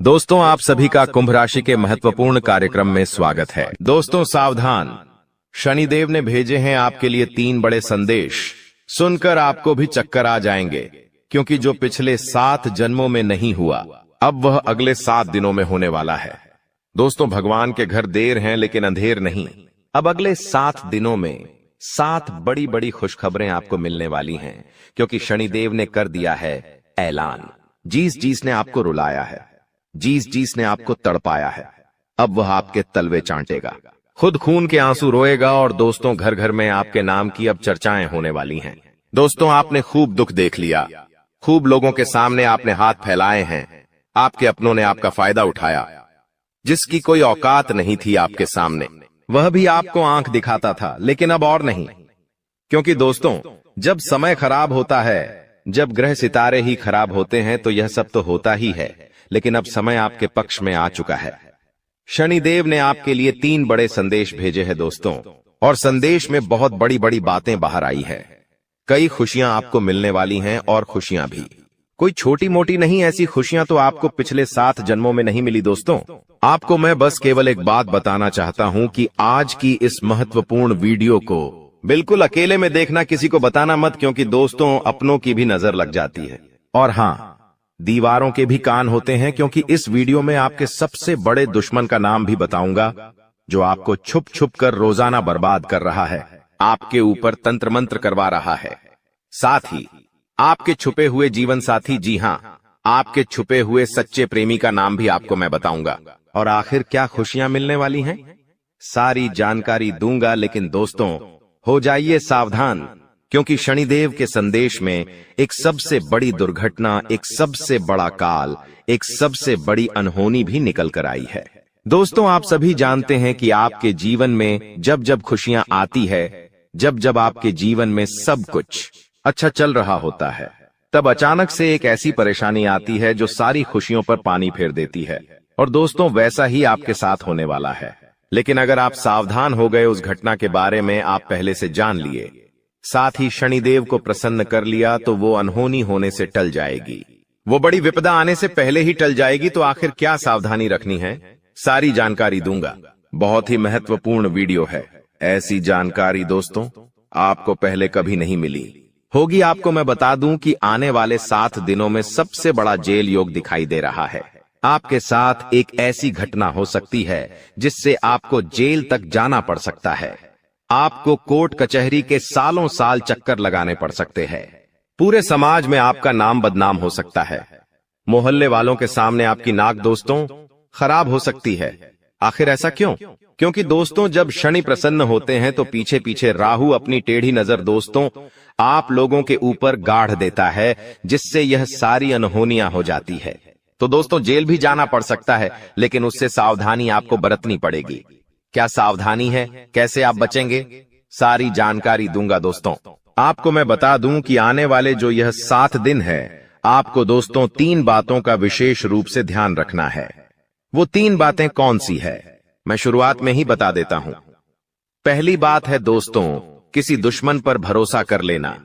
दोस्तों, आप सभी का कुंभ राशि के महत्वपूर्ण कार्यक्रम में स्वागत है। दोस्तों सावधान, शनिदेव ने भेजे हैं आपके लिए 3 बड़े संदेश। सुनकर आपको भी चक्कर आ जाएंगे, क्योंकि जो पिछले 7 जन्मों में नहीं हुआ, अब वह अगले 7 दिनों में होने वाला है। दोस्तों, भगवान के घर देर हैं लेकिन अंधेर नहीं। अब अगले 7 दिनों में 7 बड़ी बड़ी खुशखबरें आपको मिलने वाली हैं, क्योंकि शनिदेव ने कर दिया है ऐलान। जीस ने आपको रुलाया है, जीस ने आपको तड़पाया है, अब वह आपके तलवे चाटेगा, खुद खून के आंसू रोएगा। और दोस्तों, घर घर में आपके नाम की अब चर्चाएं होने वाली हैं। दोस्तों, आपने खूब दुख देख लिया, खूब लोगों के सामने आपने हाथ फैलाए हैं, आपके अपनों ने आपका फायदा उठाया। जिसकी कोई औकात नहीं थी आपके सामने, वह भी आपको आंख दिखाता था, लेकिन अब और नहीं। क्योंकि दोस्तों, जब समय खराब होता है, जब ग्रह सितारे ही खराब होते हैं, तो यह सब तो होता ही है, लेकिन अब समय आपके पक्ष में आ चुका है। शनिदेव ने आपके लिए 3 बड़े संदेश भेजे हैं दोस्तों, और संदेश में बहुत बड़ी बड़ी बातें बाहर आई है। कई खुशियां आपको मिलने वाली हैं, और खुशियां भी कोई छोटी मोटी नहीं। ऐसी खुशियां तो आपको पिछले 7 जन्मों में नहीं मिली। दोस्तों, आपको मैं बस केवल एक बात बताना चाहता हूं कि आज की इस महत्वपूर्ण वीडियो को बिल्कुल अकेले में देखना, किसी को बताना मत, क्योंकि दोस्तों अपनों की भी नजर लग जाती है। और हाँ, दीवारों के भी कान होते हैं, क्योंकि इस वीडियो में आपके सबसे बड़े दुश्मन का नाम भी बताऊंगा, जो आपको छुप छुप कर रोजाना बर्बाद कर रहा है, आपके ऊपर तंत्र मंत्र करवा रहा है। साथ ही आपके छुपे हुए जीवन साथी, जी हां, आपके छुपे हुए सच्चे प्रेमी का नाम भी आपको मैं बताऊंगा। और आखिर क्या खुशियां मिलने वाली हैं, सारी जानकारी दूंगा। लेकिन दोस्तों, हो जाइए सावधान, क्योंकि शनिदेव के संदेश में एक सबसे बड़ी दुर्घटना, एक सबसे बड़ा काल, एक सबसे बड़ी अनहोनी भी निकल कर आई है। दोस्तों, आप सभी जानते हैं कि आपके जीवन में जब जब खुशियां आती है, जब जब आपके जीवन में सब कुछ अच्छा चल रहा होता है, तब अचानक से एक ऐसी परेशानी आती है जो सारी खुशियों पर पानी फेर देती है। और दोस्तों, वैसा ही आपके साथ होने वाला है। लेकिन अगर आप सावधान हो गए, उस घटना के बारे में आप पहले से जान लिए, साथ ही शनिदेव को प्रसन्न कर लिया, तो वो अनहोनी होने से टल जाएगी, वो बड़ी विपदा आने से पहले ही टल जाएगी। तो आखिर क्या सावधानी रखनी है, सारी जानकारी दूंगा। बहुत ही महत्वपूर्ण वीडियो है। ऐसी जानकारी दोस्तों आपको पहले कभी नहीं मिली होगी। आपको मैं बता दूं कि आने वाले 7 दिनों में सबसे बड़ा जेल योग दिखाई दे रहा है। आपके साथ एक ऐसी घटना हो सकती है जिससे आपको जेल तक जाना पड़ सकता है। आपको कोर्ट कचहरी के सालों साल चक्कर लगाने पड़ सकते हैं। पूरे समाज में आपका नाम बदनाम हो सकता है। मोहल्ले वालों के सामने आपकी नाक दोस्तों खराब हो सकती है। आखिर ऐसा क्यों? क्योंकि दोस्तों, जब शनि प्रसन्न होते हैं तो पीछे पीछे राहु अपनी टेढ़ी नजर दोस्तों आप लोगों के ऊपर गाढ़ देता है, जिससे यह सारी अनहोनियां हो जाती है। तो दोस्तों, जेल भी जाना पड़ सकता है, लेकिन उससे सावधानी आपको बरतनी पड़ेगी। क्या सावधानी है, कैसे आप बचेंगे, सारी जानकारी दूंगा। दोस्तों, आपको मैं बता दूं कि आने वाले जो यह 7 दिन है, आपको दोस्तों 3 बातों का विशेष रूप से ध्यान रखना है। वो 3 बातें कौन सी है, मैं शुरुआत में ही बता देता हूं। पहली बात है दोस्तों, किसी दुश्मन पर भरोसा कर लेना,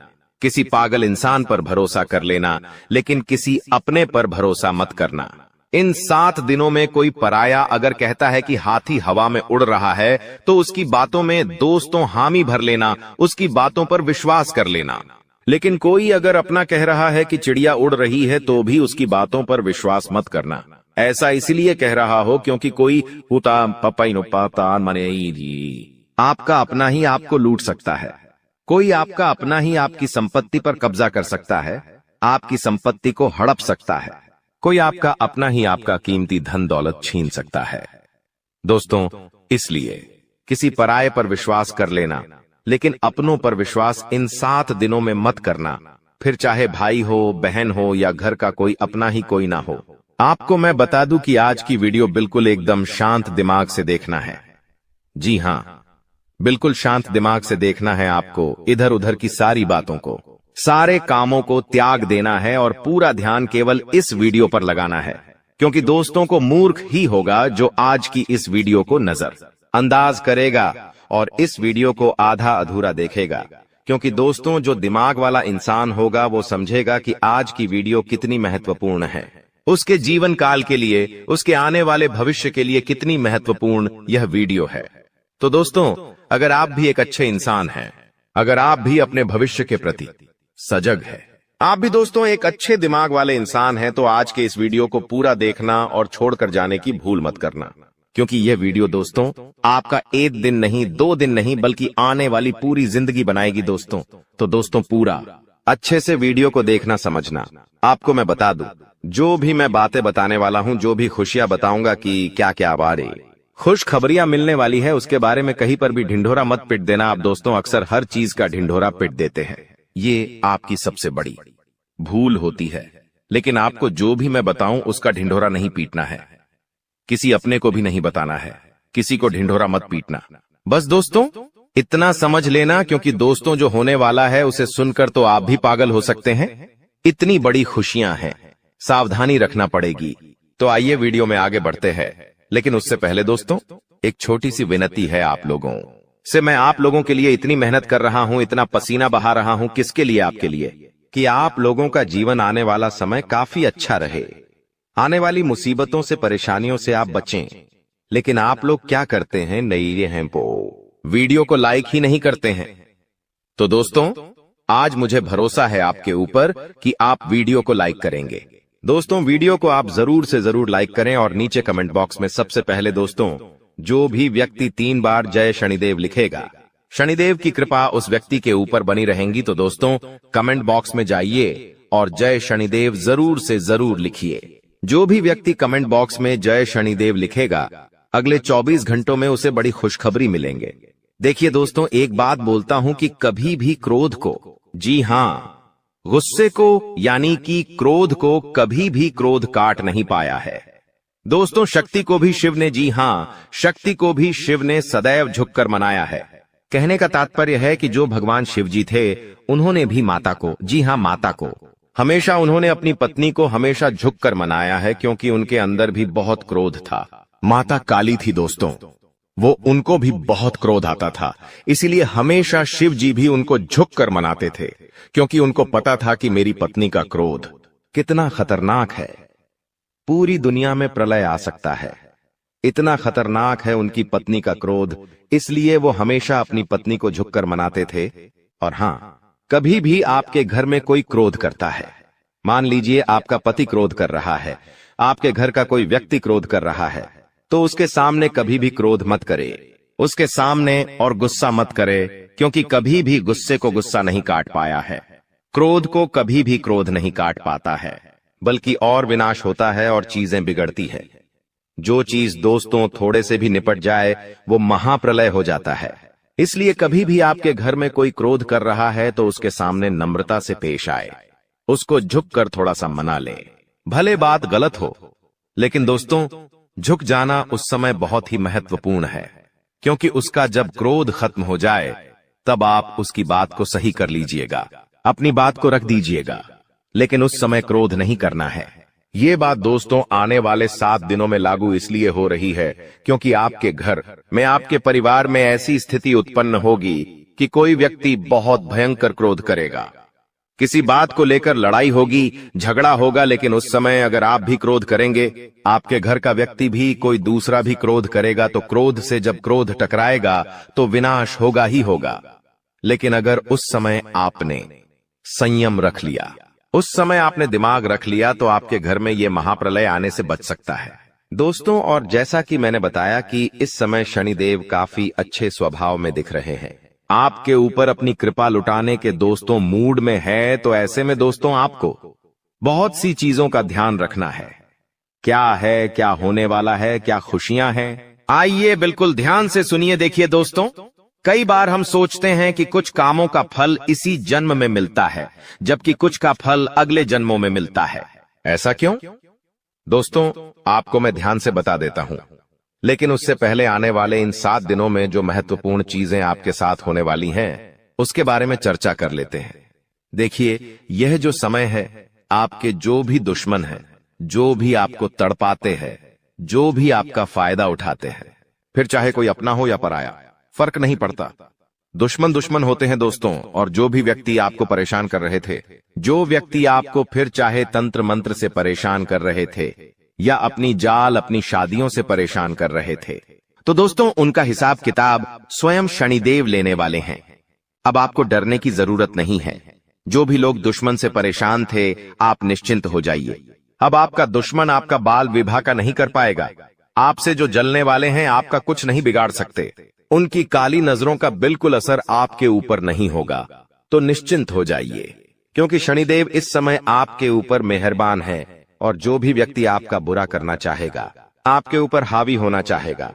किसी पागल इंसान पर भरोसा कर लेना, लेकिन किसी अपने पर भरोसा मत करना। इन 7 दिनों में कोई पराया अगर कहता है कि हाथी हवा में उड़ रहा है, तो उसकी बातों में दोस्तों हामी भर लेना, उसकी बातों पर विश्वास कर लेना। लेकिन कोई अगर अपना कह रहा है कि चिड़िया उड़ रही है, तो भी उसकी बातों पर विश्वास मत करना। ऐसा इसलिए कह रहा हो क्योंकि कोई आपका अपना ही आपको लूट सकता है। कोई आपका अपना ही आपकी संपत्ति पर कब्जा कर सकता है, आपकी संपत्ति को हड़प सकता है। कोई आपका अपना ही आपका कीमती धन दौलत छीन सकता है। दोस्तों, इसलिए किसी पराये पर विश्वास कर लेना, लेकिन अपनों पर विश्वास इन 7 दिनों में मत करना। फिर चाहे भाई हो, बहन हो, या घर का कोई अपना ही कोई ना हो। आपको मैं बता दूं कि आज की वीडियो बिल्कुल एकदम शांत दिमाग से देखना है। जी हां, बिल्कुल शांत दिमाग से देखना है आपको। इधर उधर की सारी बातों को, सारे कामों को त्याग देना है और पूरा ध्यान केवल इस वीडियो पर लगाना है। क्योंकि दोस्तों को मूर्ख ही होगा जो आज की इस वीडियो को नजर अंदाज करेगा और इस वीडियो को आधा अधूरा देखेगा। क्योंकि दोस्तों, जो दिमाग वाला इंसान होगा वो समझेगा कि आज की वीडियो कितनी महत्वपूर्ण है। उसके जीवन काल के लिए, उसके आने वाले भविष्य के लिए कितनी महत्वपूर्ण यह वीडियो है। तो दोस्तों, अगर आप भी एक अच्छे इंसान हैं, अगर आप भी अपने भविष्य के प्रति सजग हैं, आप भी दोस्तों एक अच्छे दिमाग वाले इंसान हैं, तो आज के इस वीडियो को पूरा देखना और छोड़कर जाने की भूल मत करना, क्योंकि यह वीडियो दोस्तों आपका एक दिन नहीं, 2 दिन नहीं, बल्कि आने वाली पूरी जिंदगी बनाएगी दोस्तों। तो दोस्तों पूरा अच्छे से वीडियो को देखना, समझना। आपको मैं बता दूं, जो भी मैं बातें बताने वाला हूं, जो भी खुशियां बताऊंगा कि क्या क्या बारे खुश खबरियां मिलने वाली है, उसके बारे में कहीं पर भी ढिंढोरा मत पिट देना। आप दोस्तों अक्सर हर चीज का ढिंढोरा पिट देते हैं, ये आपकी सबसे बड़ी भूल होती है। लेकिन आपको जो भी मैं बताऊं उसका ढिंढोरा नहीं पीटना है, किसी अपने को भी नहीं बताना है, किसी को ढिंढोरा मत पीटना। बस दोस्तों इतना समझ लेना, क्योंकि दोस्तों जो होने वाला है उसे सुनकर तो आप भी पागल हो सकते हैं। इतनी बड़ी खुशियां हैं, सावधानी रखना पड़ेगी। तो आइए वीडियो में आगे बढ़ते हैं, लेकिन उससे पहले दोस्तों एक छोटी सी विनती है आप लोगों से। मैं आप लोगों के लिए इतनी मेहनत कर रहा हूं, इतना पसीना बहा रहा हूं, किसके लिए? आपके लिए, कि आप लोगों का जीवन आने वाला समय काफी अच्छा रहे, आने वाली मुसीबतों से, परेशानियों से आप बचें। लेकिन आप लोग क्या करते हैं? नई हैं वीडियो को लाइक ही नहीं करते हैं। तो दोस्तों आज मुझे भरोसा है आपके ऊपर कि आप वीडियो को लाइक करेंगे। दोस्तों वीडियो को आप जरूर से जरूर लाइक करें और नीचे कमेंट बॉक्स में सबसे पहले दोस्तों जो भी व्यक्ति 3 बार जय शनिदेव लिखेगा, शनिदेव की कृपा उस व्यक्ति के ऊपर बनी रहेंगी। तो दोस्तों कमेंट बॉक्स में जाइए और जय शनिदेव जरूर से जरूर लिखिए। जो भी व्यक्ति कमेंट बॉक्स में जय शनिदेव लिखेगा, अगले 24 घंटों में उसे बड़ी खुशखबरी मिलेंगे। देखिए दोस्तों, एक बात बोलता हूं कि कभी भी क्रोध को, जी हां गुस्से को, यानी कि क्रोध को कभी भी क्रोध काट नहीं पाया है। दोस्तों शक्ति को भी शिव ने, जी हां शक्ति को भी शिव ने सदैव झुककर मनाया है। कहने का तात्पर्य है कि जो भगवान शिव जी थे, उन्होंने भी माता को, जी हां माता को, हमेशा उन्होंने अपनी पत्नी को हमेशा झुककर मनाया है, क्योंकि उनके अंदर भी बहुत क्रोध था। माता काली थी दोस्तों, वो उनको भी बहुत क्रोध आता था, इसीलिए हमेशा शिव जी भी उनको झुककर मनाते थे, क्योंकि उनको पता था कि मेरी पत्नी का क्रोध कितना खतरनाक है, पूरी दुनिया में प्रलय आ सकता है, इतना खतरनाक है उनकी पत्नी का क्रोध। इसलिए वो हमेशा अपनी पत्नी को झुककर मनाते थे। और हां, कभी भी आपके घर में कोई क्रोध करता है, मान लीजिए आपका पति क्रोध कर रहा है, आपके घर का कोई व्यक्ति क्रोध कर रहा है, तो उसके सामने कभी भी क्रोध मत करे, उसके सामने और गुस्सा मत करे, क्योंकि कभी भी गुस्से को गुस्सा नहीं काट पाया है, क्रोध को कभी भी क्रोध नहीं काट पाता है, बल्कि और विनाश होता है और चीजें बिगड़ती है। जो चीज दोस्तों थोड़े से भी निपट जाए वो महाप्रलय हो जाता है। इसलिए कभी भी आपके घर में कोई क्रोध कर रहा है तो उसके सामने नम्रता से पेश आए, उसको झुककर थोड़ा सा मना ले। भले बात गलत हो, लेकिन दोस्तों झुक जाना उस समय बहुत ही महत्वपूर्ण है, क्योंकि उसका जब क्रोध खत्म हो जाए तब आप उसकी बात को सही कर लीजिएगा, अपनी बात को रख दीजिएगा, लेकिन उस समय क्रोध नहीं करना है। ये बात दोस्तों आने वाले 7 दिनों में लागू इसलिए हो रही है क्योंकि आपके घर में, आपके परिवार में ऐसी स्थिति उत्पन्न होगी कि कोई व्यक्ति बहुत भयंकर क्रोध करेगा, किसी बात को लेकर लड़ाई होगी, झगड़ा होगा। लेकिन उस समय अगर आप भी क्रोध करेंगे, आपके घर का व्यक्ति भी, कोई दूसरा भी क्रोध करेगा, तो क्रोध से जब क्रोध टकराएगा तो विनाश होगा ही होगा। लेकिन अगर उस समय आपने संयम रख लिया, उस समय आपने दिमाग रख लिया, तो आपके घर में यह महाप्रलय आने से बच सकता है दोस्तों। और जैसा कि मैंने बताया कि इस समय शनिदेव काफी अच्छे स्वभाव में दिख रहे हैं, आपके ऊपर अपनी कृपा लुटाने के दोस्तों मूड में है। तो ऐसे में दोस्तों आपको बहुत सी चीजों का ध्यान रखना है। क्या है, क्या होने वाला है, क्या खुशियां हैं, आइए बिल्कुल ध्यान से सुनिए। देखिए दोस्तों, कई बार हम सोचते हैं कि कुछ कामों का फल इसी जन्म में मिलता है, जबकि कुछ का फल अगले जन्मों में मिलता है। ऐसा क्यों? दोस्तों आपको मैं ध्यान से बता देता हूं, लेकिन उससे पहले आने वाले इन 7 दिनों में जो महत्वपूर्ण चीजें आपके साथ होने वाली हैं, उसके बारे में चर्चा कर लेते हैं। देखिए, यह जो समय है, आपके जो भी दुश्मन हैं, जो भी आपको तड़पाते हैं, जो भी आपका फायदा उठाते हैं, फिर चाहे कोई अपना हो या पराया, फर्क नहीं पड़ता, दुश्मन दुश्मन होते हैं दोस्तों, और जो भी व्यक्ति आपको परेशान कर रहे थे, जो व्यक्ति आपको फिर चाहे तंत्र मंत्र से परेशान कर रहे थे या अपनी जाल अपनी शादियों से परेशान कर रहे थे, तो दोस्तों उनका हिसाब किताब स्वयं शनिदेव लेने वाले हैं। अब आपको डरने की जरूरत नहीं है। जो भी लोग दुश्मन से परेशान थे, आप निश्चिंत हो जाइए। अब आपका दुश्मन आपका बाल विवाह का नहीं कर पाएगा। आपसे जो जलने वाले हैं आपका कुछ नहीं बिगाड़ सकते। उनकी काली नजरों का बिल्कुल असर आपके ऊपर नहीं होगा। तो निश्चिंत हो जाइए, क्योंकि शनिदेव इस समय आपके ऊपर मेहरबान है, और जो भी व्यक्ति आपका बुरा करना चाहेगा, आपके ऊपर हावी होना चाहेगा,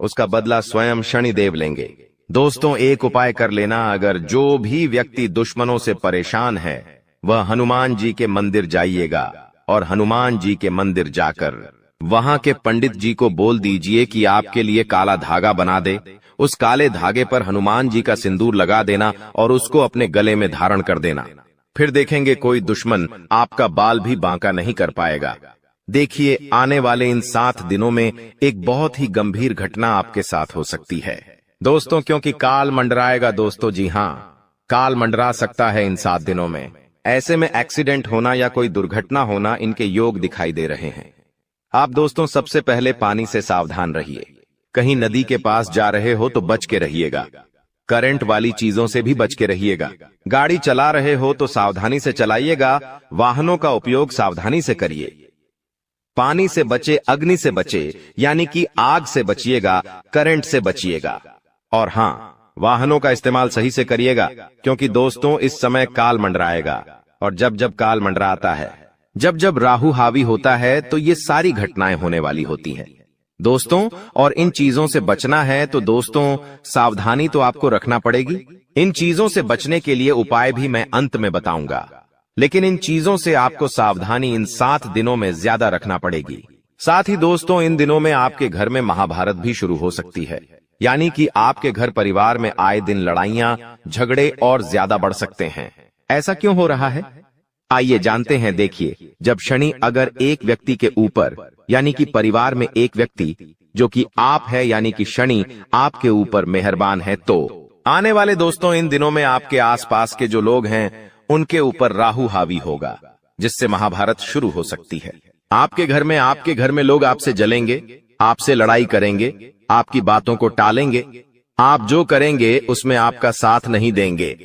उसका बदला स्वयं शनिदेव लेंगे। दोस्तों एक उपाय कर लेना, अगर जो भी व्यक्ति दुश्मनों से परेशान है वह हनुमान जी के मंदिर जाइएगा, और हनुमान जी के मंदिर जाकर वहां के पंडित जी को बोल दीजिए कि आपके लिए काला धागा बना दे। उस काले धागे पर हनुमान जी का सिंदूर लगा देना और उसको अपने गले में धारण कर देना। फिर देखेंगे कोई दुश्मन आपका बाल भी बांका नहीं कर पाएगा। देखिए आने वाले इन 7 दिनों में एक बहुत ही गंभीर घटना आपके साथ हो सकती है दोस्तों, क्योंकि काल मंडराएगा दोस्तों। जी हां, काल मंडरा सकता है इन 7 दिनों में। ऐसे में एक्सीडेंट होना या कोई दुर्घटना होना इनके योग दिखाई दे रहे हैं। आप दोस्तों सबसे पहले पानी से सावधान रहिए। कहीं नदी के पास जा रहे हो तो बच के रहिएगा। करंट वाली चीजों से भी बच के रहिएगा। गाड़ी चला रहे हो तो सावधानी से चलाइएगा। वाहनों का उपयोग सावधानी से करिए। पानी से बचे, अग्नि से बचे, यानी कि आग से बचिएगा, करंट से बचिएगा। और हां, वाहनों का इस्तेमाल सही से करिएगा, क्योंकि दोस्तों इस समय काल मंडराएगा। और जब जब काल मंडराता है, जब जब राहु हावी होता है, तो ये सारी घटनाएं होने वाली होती हैं दोस्तों। और इन चीजों से बचना है तो दोस्तों सावधानी तो आपको रखना पड़ेगी। इन चीजों से बचने के लिए उपाय भी मैं अंत में बताऊंगा, लेकिन इन चीजों से आपको सावधानी इन 7 दिनों में ज्यादा रखना पड़ेगी। साथ ही दोस्तों इन दिनों में आपके घर में महाभारत भी शुरू हो सकती है, यानी कि आपके घर परिवार में आए दिन लड़ाइयां झगड़े और ज्यादा बढ़ सकते हैं। ऐसा क्यों हो रहा है, आइए जानते हैं। देखिए, जब शनि अगर एक व्यक्ति के ऊपर, यानी कि परिवार में एक व्यक्ति जो कि आप है, यानी कि शनि आपके ऊपर मेहरबान है, तो आने वाले दोस्तों इन दिनों में आपके आसपास के जो लोग हैं उनके ऊपर राहु हावी होगा, जिससे महाभारत शुरू हो सकती है। आपके घर में लोग आपसे जलेंगे, आपसे लड़ाई करेंगे, आपकी बातों को टालेंगे। आप जो करेंगे उसमें आपका साथ नहीं देंगे।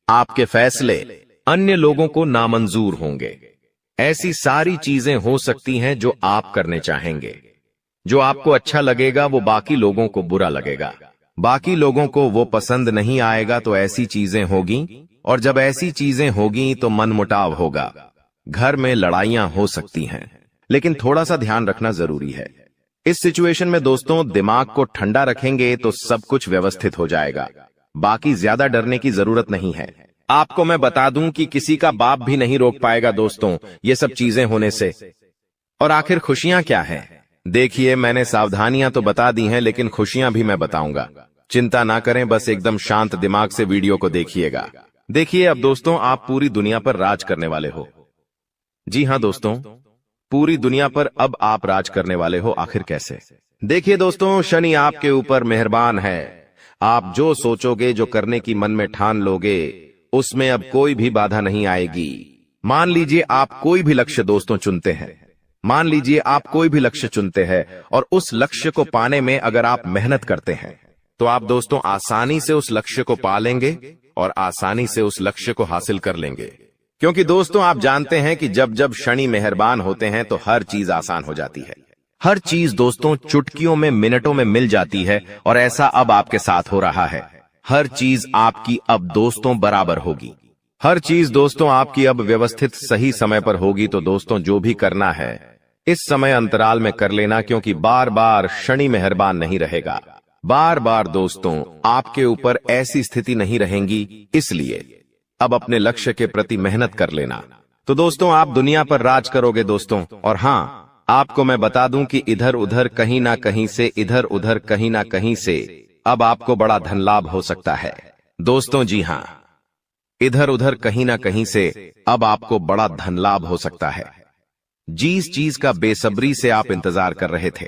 आपके फैसले अन्य लोगों को नामंजूर होंगे। ऐसी सारी चीजें हो सकती हैं जो आप करने चाहेंगे। जो आपको अच्छा लगेगा वो बाकी लोगों को बुरा लगेगा, बाकी लोगों को वो पसंद नहीं आएगा। तो ऐसी चीजें होगी, और जब ऐसी चीजें होगी तो मनमुटाव होगा, घर में लड़ाइयां हो सकती हैं। लेकिन थोड़ा सा ध्यान रखना जरूरी है। इस सिचुएशन में दोस्तों दिमाग को ठंडा रखेंगे तो सब कुछ व्यवस्थित हो जाएगा। बाकी ज्यादा डरने की जरूरत नहीं है। आपको मैं बता दूं कि किसी का बाप भी नहीं रोक पाएगा दोस्तों ये सब चीजें होने से। और आखिर खुशियां क्या हैं? देखिए, मैंने सावधानियां तो बता दी हैं, लेकिन खुशियां भी मैं बताऊंगा। चिंता ना करें, बस एकदम शांत दिमाग से वीडियो को देखिएगा। देखिए, अब दोस्तों आप पूरी दुनिया पर राज करने वाले हो। जी हां दोस्तों, पूरी दुनिया पर अब आप राज करने वाले हो। आखिर कैसे? देखिए दोस्तों, शनि आपके ऊपर मेहरबान है। आप जो सोचोगे, जो करने की मन में ठान लोगे, उसमें अब कोई भी बाधा नहीं आएगी। मान लीजिए आप कोई भी लक्ष्य दोस्तों चुनते हैं, मान लीजिए आप कोई भी लक्ष्य चुनते हैं, और उस लक्ष्य को पाने में अगर आप मेहनत करते हैं तो आप दोस्तों आसानी से उस लक्ष्य को पा लेंगे और आसानी से उस लक्ष्य को हासिल कर लेंगे। क्योंकि दोस्तों आप जानते हैं कि जब जब शनि मेहरबान होते हैं तो हर चीज आसान हो जाती है। हर चीज दोस्तों चुटकियों में, मिनटों में मिल जाती है, और ऐसा अब आपके साथ हो रहा है। हर चीज आपकी अब दोस्तों बराबर होगी। हर चीज दोस्तों आपकी अब व्यवस्थित सही समय पर होगी। तो दोस्तों जो भी करना है इस समय अंतराल में कर लेना, क्योंकि बार बार शनि मेहरबान नहीं रहेगा। बार बार दोस्तों आपके ऊपर ऐसी स्थिति नहीं रहेंगी, इसलिए अब अपने लक्ष्य के प्रति मेहनत कर लेना। तो दोस्तों आप दुनिया पर राज करोगे दोस्तों। और हां, आपको मैं बता दूं कि इधर उधर कहीं ना कहीं से, इधर उधर कहीं ना कहीं से अब आपको बड़ा धन लाभ हो सकता है दोस्तों। जी हां, इधर उधर कहीं ना कहीं से अब आपको बड़ा धन लाभ हो सकता है। जिस चीज का बेसब्री से आप इंतजार कर रहे थे,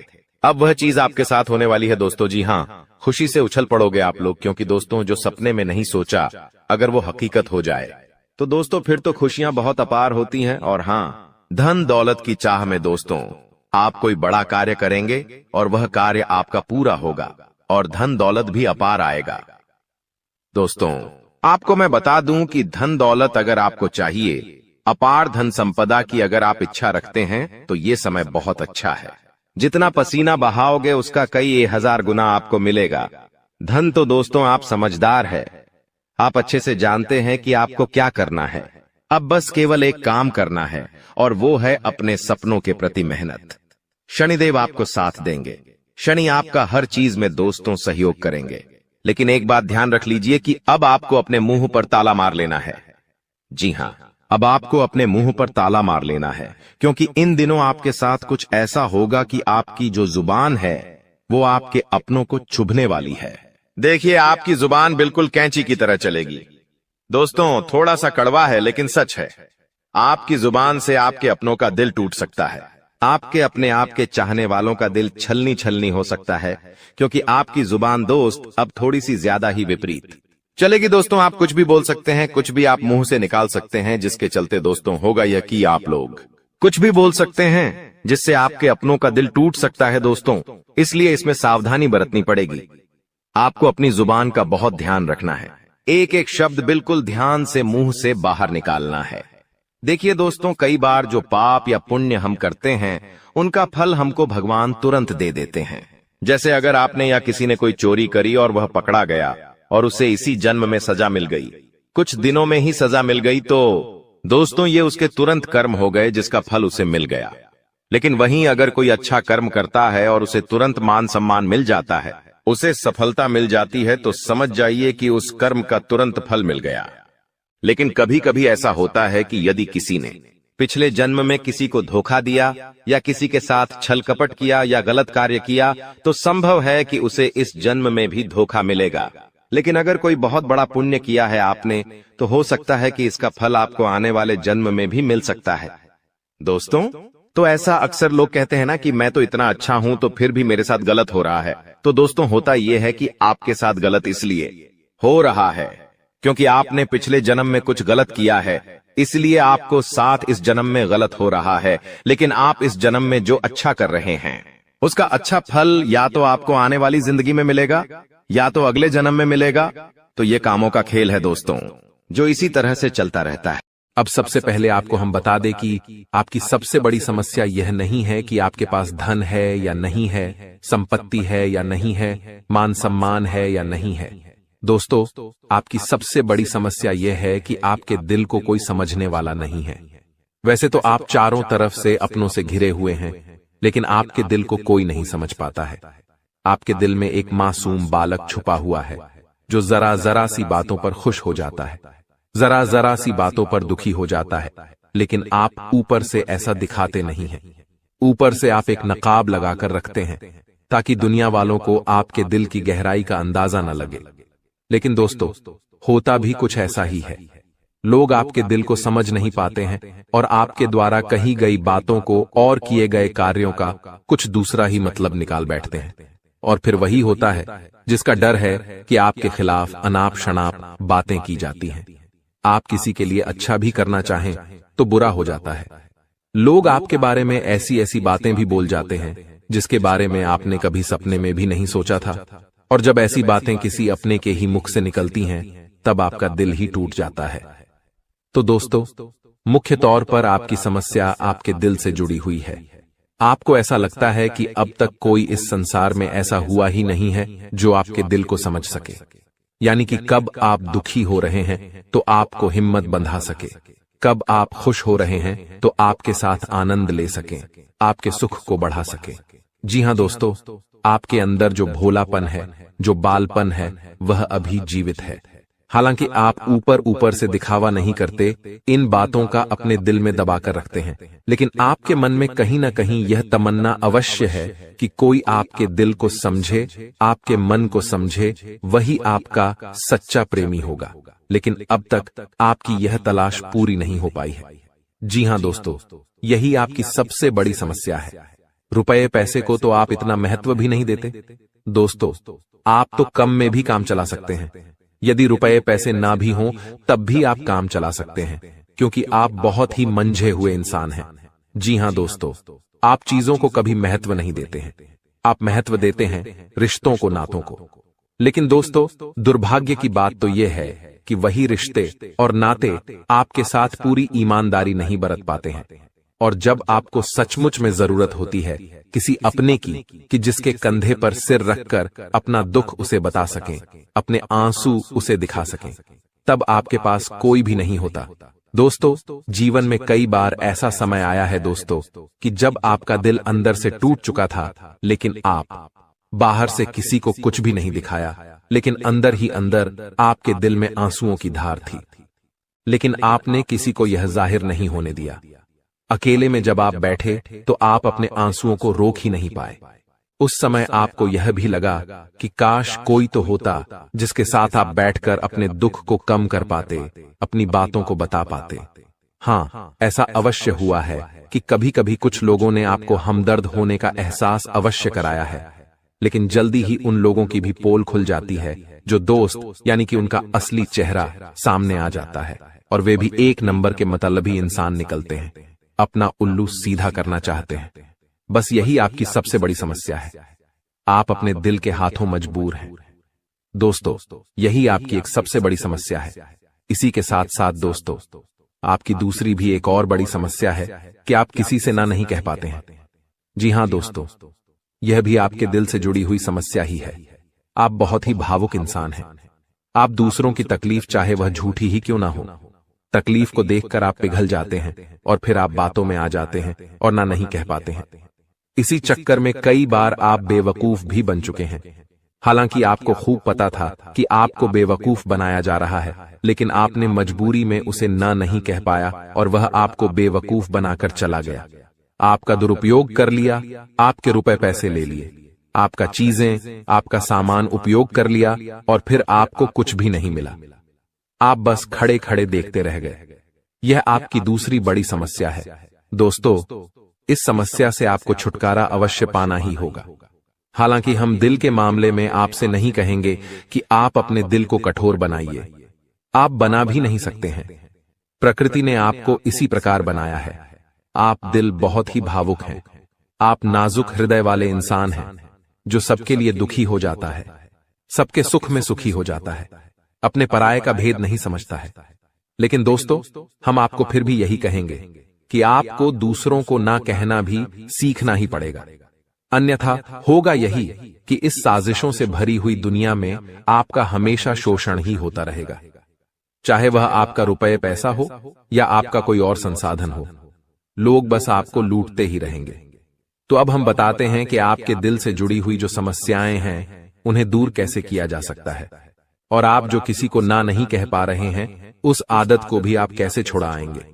अब वह चीज आपके साथ होने वाली है दोस्तों। जी हाँ, खुशी से उछल पड़ोगे आप लोग, क्योंकि दोस्तों जो सपने में नहीं सोचा अगर वो हकीकत हो जाए तो दोस्तों फिर तो खुशियां बहुत अपार होती हैं। और हाँ, धन दौलत की चाह में दोस्तों आप कोई बड़ा कार्य करेंगे और वह कार्य आपका पूरा होगा और धन दौलत भी अपार आएगा। दोस्तों आपको मैं बता दूं कि धन दौलत अगर आपको चाहिए, अपार धन संपदा की अगर आप इच्छा रखते हैं तो ये समय बहुत अच्छा है। जितना पसीना बहाओगे उसका कई 1000 गुना आपको मिलेगा। धन तो दोस्तों आप समझदार है, आप अच्छे से जानते हैं कि आपको क्या करना है। अब बस केवल एक काम करना है और वो है अपने सपनों के प्रति मेहनत। शनिदेव आपको साथ देंगे। शनि आपका हर चीज में दोस्तों सहयोग करेंगे। लेकिन एक बात ध्यान रख लीजिए कि अब आपको अपने मुंह पर ताला मार लेना है। जी हाँ, अब आपको अपने मुंह पर ताला मार लेना है, क्योंकि इन दिनों आपके साथ कुछ ऐसा होगा कि आपकी जो जुबान है वो आपके अपनों को चुभने वाली है। देखिए, आपकी जुबान बिल्कुल कैंची की तरह चलेगी। दोस्तों थोड़ा सा कड़वा है लेकिन सच है। आपकी जुबान से आपके अपनों का दिल टूट सकता है। आपके अपने आप के चाहने वालों का दिल छलनी छलनी हो सकता है, क्योंकि आपकी जुबान दोस्त अब थोड़ी सी ज्यादा ही विपरीत चलेगी। दोस्तों आप कुछ भी बोल सकते हैं, कुछ भी आप मुंह से निकाल सकते हैं, जिसके चलते दोस्तों होगा यह कि आप लोग कुछ भी बोल सकते हैं जिससे आपके अपनों का दिल टूट सकता है दोस्तों। इसलिए इसमें सावधानी बरतनी पड़ेगी। आपको अपनी जुबान का बहुत ध्यान रखना है। एक एक शब्द बिल्कुल ध्यान से मुंह से बाहर निकालना है। देखिए दोस्तों, कई बार जो पाप या पुण्य हम करते हैं उनका फल हमको भगवान तुरंत दे देते हैं। जैसे अगर आपने या किसी ने कोई चोरी करी और वह पकड़ा गया और उसे इसी जन्म में सजा मिल गई, कुछ दिनों में ही सजा मिल गई, तो दोस्तों ये उसके तुरंत कर्म हो गए जिसका फल उसे मिल गया। लेकिन वहीं अगर कोई अच्छा कर्म करता है और उसे तुरंत मान सम्मान मिल जाता है, उसे सफलता मिल जाती है, तो समझ जाइए कि उस कर्म का तुरंत फल मिल गया। लेकिन कभी कभी ऐसा होता है कि यदि किसी ने पिछले जन्म में किसी को धोखा दिया या किसी के साथ छल कपट किया या गलत कार्य किया, तो संभव है कि उसे इस जन्म में भी धोखा मिलेगा। लेकिन अगर कोई बहुत बड़ा पुण्य किया है आपने, तो हो सकता है कि इसका फल आपको आने वाले जन्म में भी मिल सकता है। दोस्तों तो ऐसा अक्सर लोग कहते हैं ना कि मैं तो इतना अच्छा हूं तो फिर भी मेरे साथ गलत हो रहा है। तो दोस्तों होता यह है कि आपके साथ गलत इसलिए हो रहा है क्योंकि आपने पिछले जन्म में कुछ गलत किया है, इसलिए आपको साथ इस जन्म में गलत हो रहा है। लेकिन आप इस जन्म में जो अच्छा कर रहे हैं उसका अच्छा फल या तो आपको आने वाली जिंदगी में मिलेगा या तो अगले जन्म में मिलेगा। तो ये कामों का खेल है दोस्तों, जो इसी तरह से चलता रहता है। अब सबसे पहले आपको हम बता दें कि आपकी सबसे बड़ी समस्या यह नहीं है कि आपके पास धन है या नहीं है, संपत्ति है या नहीं है, मान सम्मान है या नहीं है। दोस्तों आपकी सबसे बड़ी समस्या यह है कि आपके दिल को कोई समझने वाला नहीं है। वैसे तो आप चारों तरफ से अपनों से घिरे हुए हैं, लेकिन आपके दिल को कोई नहीं समझ पाता है। आपके दिल में एक मासूम बालक छुपा हुआ है जो जरा जरा सी बातों पर खुश हो जाता है, जरा जरा सी बातों पर दुखी हो जाता है। लेकिन आप ऊपर से ऐसा दिखाते नहीं हैं। ऊपर से आप एक नकाब लगाकर रखते हैं ताकि दुनिया वालों को आपके दिल की गहराई का अंदाजा न लगे। लेकिन दोस्तों होता भी कुछ ऐसा ही है। लोग आपके दिल को समझ नहीं पाते हैं और आपके द्वारा कही गई बातों को और किए गए कार्यों का कुछ दूसरा ही मतलब निकाल बैठते हैं। और फिर वही होता है जिसका डर है कि आपके खिलाफ अनाप शनाप बातें की जाती हैं। आप किसी के लिए अच्छा भी करना चाहें तो बुरा हो जाता है। लोग आपके बारे में ऐसी ऐसी बातें भी बोल जाते हैं जिसके बारे में आपने कभी सपने में भी नहीं सोचा था। और जब ऐसी बातें किसी अपने के ही मुख से निकलती हैं, तब आपका दिल ही टूट जाता है। तो दोस्तों मुख्य तौर पर आपकी समस्या आपके दिल से जुड़ी हुई है। आपको ऐसा लगता है कि अब तक कोई इस संसार में ऐसा हुआ ही नहीं है जो आपके दिल को समझ सके। यानी कि कब आप दुखी हो रहे हैं तो आपको हिम्मत बंधा सके, कब आप खुश हो रहे हैं तो आपके साथ आनंद ले सके, आपके सुख को बढ़ा सके। जी हां दोस्तों, आपके अंदर जो भोलापन है, जो बालपन है, वह अभी जीवित है। हालांकि आप ऊपर ऊपर से दिखावा नहीं करते, इन बातों का अपने दिल में दबाकर रखते हैं, लेकिन आपके मन में कहीं ना कहीं यह तमन्ना अवश्य है कि कोई आपके दिल को समझे, आपके मन को समझे, वही आपका सच्चा प्रेमी होगा। लेकिन अब तक आपकी यह तलाश पूरी नहीं हो पाई है। जी हां दोस्तों, यही आपकी सबसे बड़ी समस्या है। रुपए पैसे को तो आप इतना महत्व भी नहीं देते। दोस्तों, आप तो कम में भी काम चला सकते हैं। यदि रुपए पैसे ना भी हों तब भी आप काम चला सकते हैं, क्योंकि आप बहुत ही मंझे हुए इंसान हैं। जी हां दोस्तों, आप चीजों को कभी महत्व नहीं देते हैं, आप महत्व देते हैं रिश्तों को, नातों को। लेकिन दोस्तों, दुर्भाग्य की बात तो यह है कि वही रिश्ते और नाते आपके साथ पूरी ईमानदारी नहीं बरत पाते हैं। और जब आपको सचमुच में जरूरत होती है किसी अपने की, कि जिसके कंधे पर सिर रखकर अपना दुख उसे बता सकें, अपने आंसू उसे दिखा सकें, तब आपके पास कोई भी नहीं होता। दोस्तों, जीवन में कई बार ऐसा समय आया है दोस्तों कि जब आपका दिल अंदर से टूट चुका था, लेकिन आप बाहर से किसी को कुछ भी नहीं दिखाया, लेकिन अंदर ही अंदर आपके दिल में आंसुओं की धार थी। लेकिन आपने किसी को यह जाहिर नहीं होने दिया। अकेले में जब आप बैठे तो आप अपने आंसुओं को रोक ही नहीं पाए। उस समय आपको यह भी लगा कि काश कोई तो होता जिसके साथ आप बैठकर अपने दुख को कम कर पाते, अपनी बातों को बता पाते। हाँ, ऐसा अवश्य हुआ है कि कभी कभी कुछ लोगों ने आपको हमदर्द होने का एहसास अवश्य कराया है, लेकिन जल्दी ही उन लोगों की भी पोल खुल जाती है जो दोस्त यानी कि उनका असली चेहरा सामने आ जाता है, और वे भी एक नंबर के मतलबी इंसान निकलते हैं, अपना उल्लू सीधा करना चाहते हैं। बस यही आपकी सबसे बड़ी समस्या है, आप अपने दिल के हाथों मजबूर हैं। दोस्तों, यही आपकी एक सबसे बड़ी समस्या है। इसी के साथ साथ दोस्तों, आपकी दूसरी भी एक और बड़ी समस्या है कि आप किसी से ना नहीं कह पाते हैं। जी हां दोस्तों, यह भी आपके दिल से जुड़ी हुई समस्या ही है। आप बहुत ही भावुक इंसान हैं। आप दूसरों की तकलीफ चाहे वह झूठी ही क्यों ना हो, तकलीफ को देखकर आप पिघल जाते हैं और फिर आप बातों में आ जाते हैं और ना नहीं कह पाते हैं। इसी चक्कर में कई बार आप बेवकूफ भी बन चुके हैं। हालांकि आपको खूब पता था कि आपको बेवकूफ बनाया जा रहा है, लेकिन आपने मजबूरी में उसे ना नहीं कह पाया और वह आपको बेवकूफ बनाकर चला गया। आपका दुरुपयोग कर लिया, आपके रुपए पैसे ले लिए, आपका चीजें, आपका सामान उपयोग कर लिया और फिर आपको कुछ भी नहीं मिला। आप बस खड़े खड़े देखते रह गए। यह आपकी दूसरी बड़ी समस्या है। दोस्तों, इस समस्या से आपको छुटकारा अवश्य पाना ही होगा। हालांकि हम दिल के मामले में आपसे नहीं कहेंगे कि आप अपने दिल को कठोर बनाइए, आप बना भी नहीं सकते हैं। प्रकृति ने आपको इसी प्रकार बनाया है। आप दिल बहुत ही भावुक हैं, आप नाजुक हृदय वाले इंसान हैं जो सबके लिए दुखी हो जाता है, सबके सुख में सुखी हो जाता है, अपने पराये का भेद नहीं समझता है। लेकिन दोस्तों, हम आपको फिर भी यही कहेंगे कि आपको दूसरों को ना कहना भी सीखना ही पड़ेगा। अन्यथा होगा यही कि इस साजिशों से भरी हुई दुनिया में आपका हमेशा शोषण ही होता रहेगा, चाहे वह आपका रुपए पैसा हो या आपका कोई और संसाधन हो। लोग बस आपको लूटते ही रहेंगे। तो अब हम बताते हैं कि आपके दिल से जुड़ी हुई जो समस्याएं हैं उन्हें दूर कैसे किया जा सकता है, और आप जो किसी को ना नहीं कह पा रहे हैं उस आदत को भी आप कैसे छुड़ाएंगे,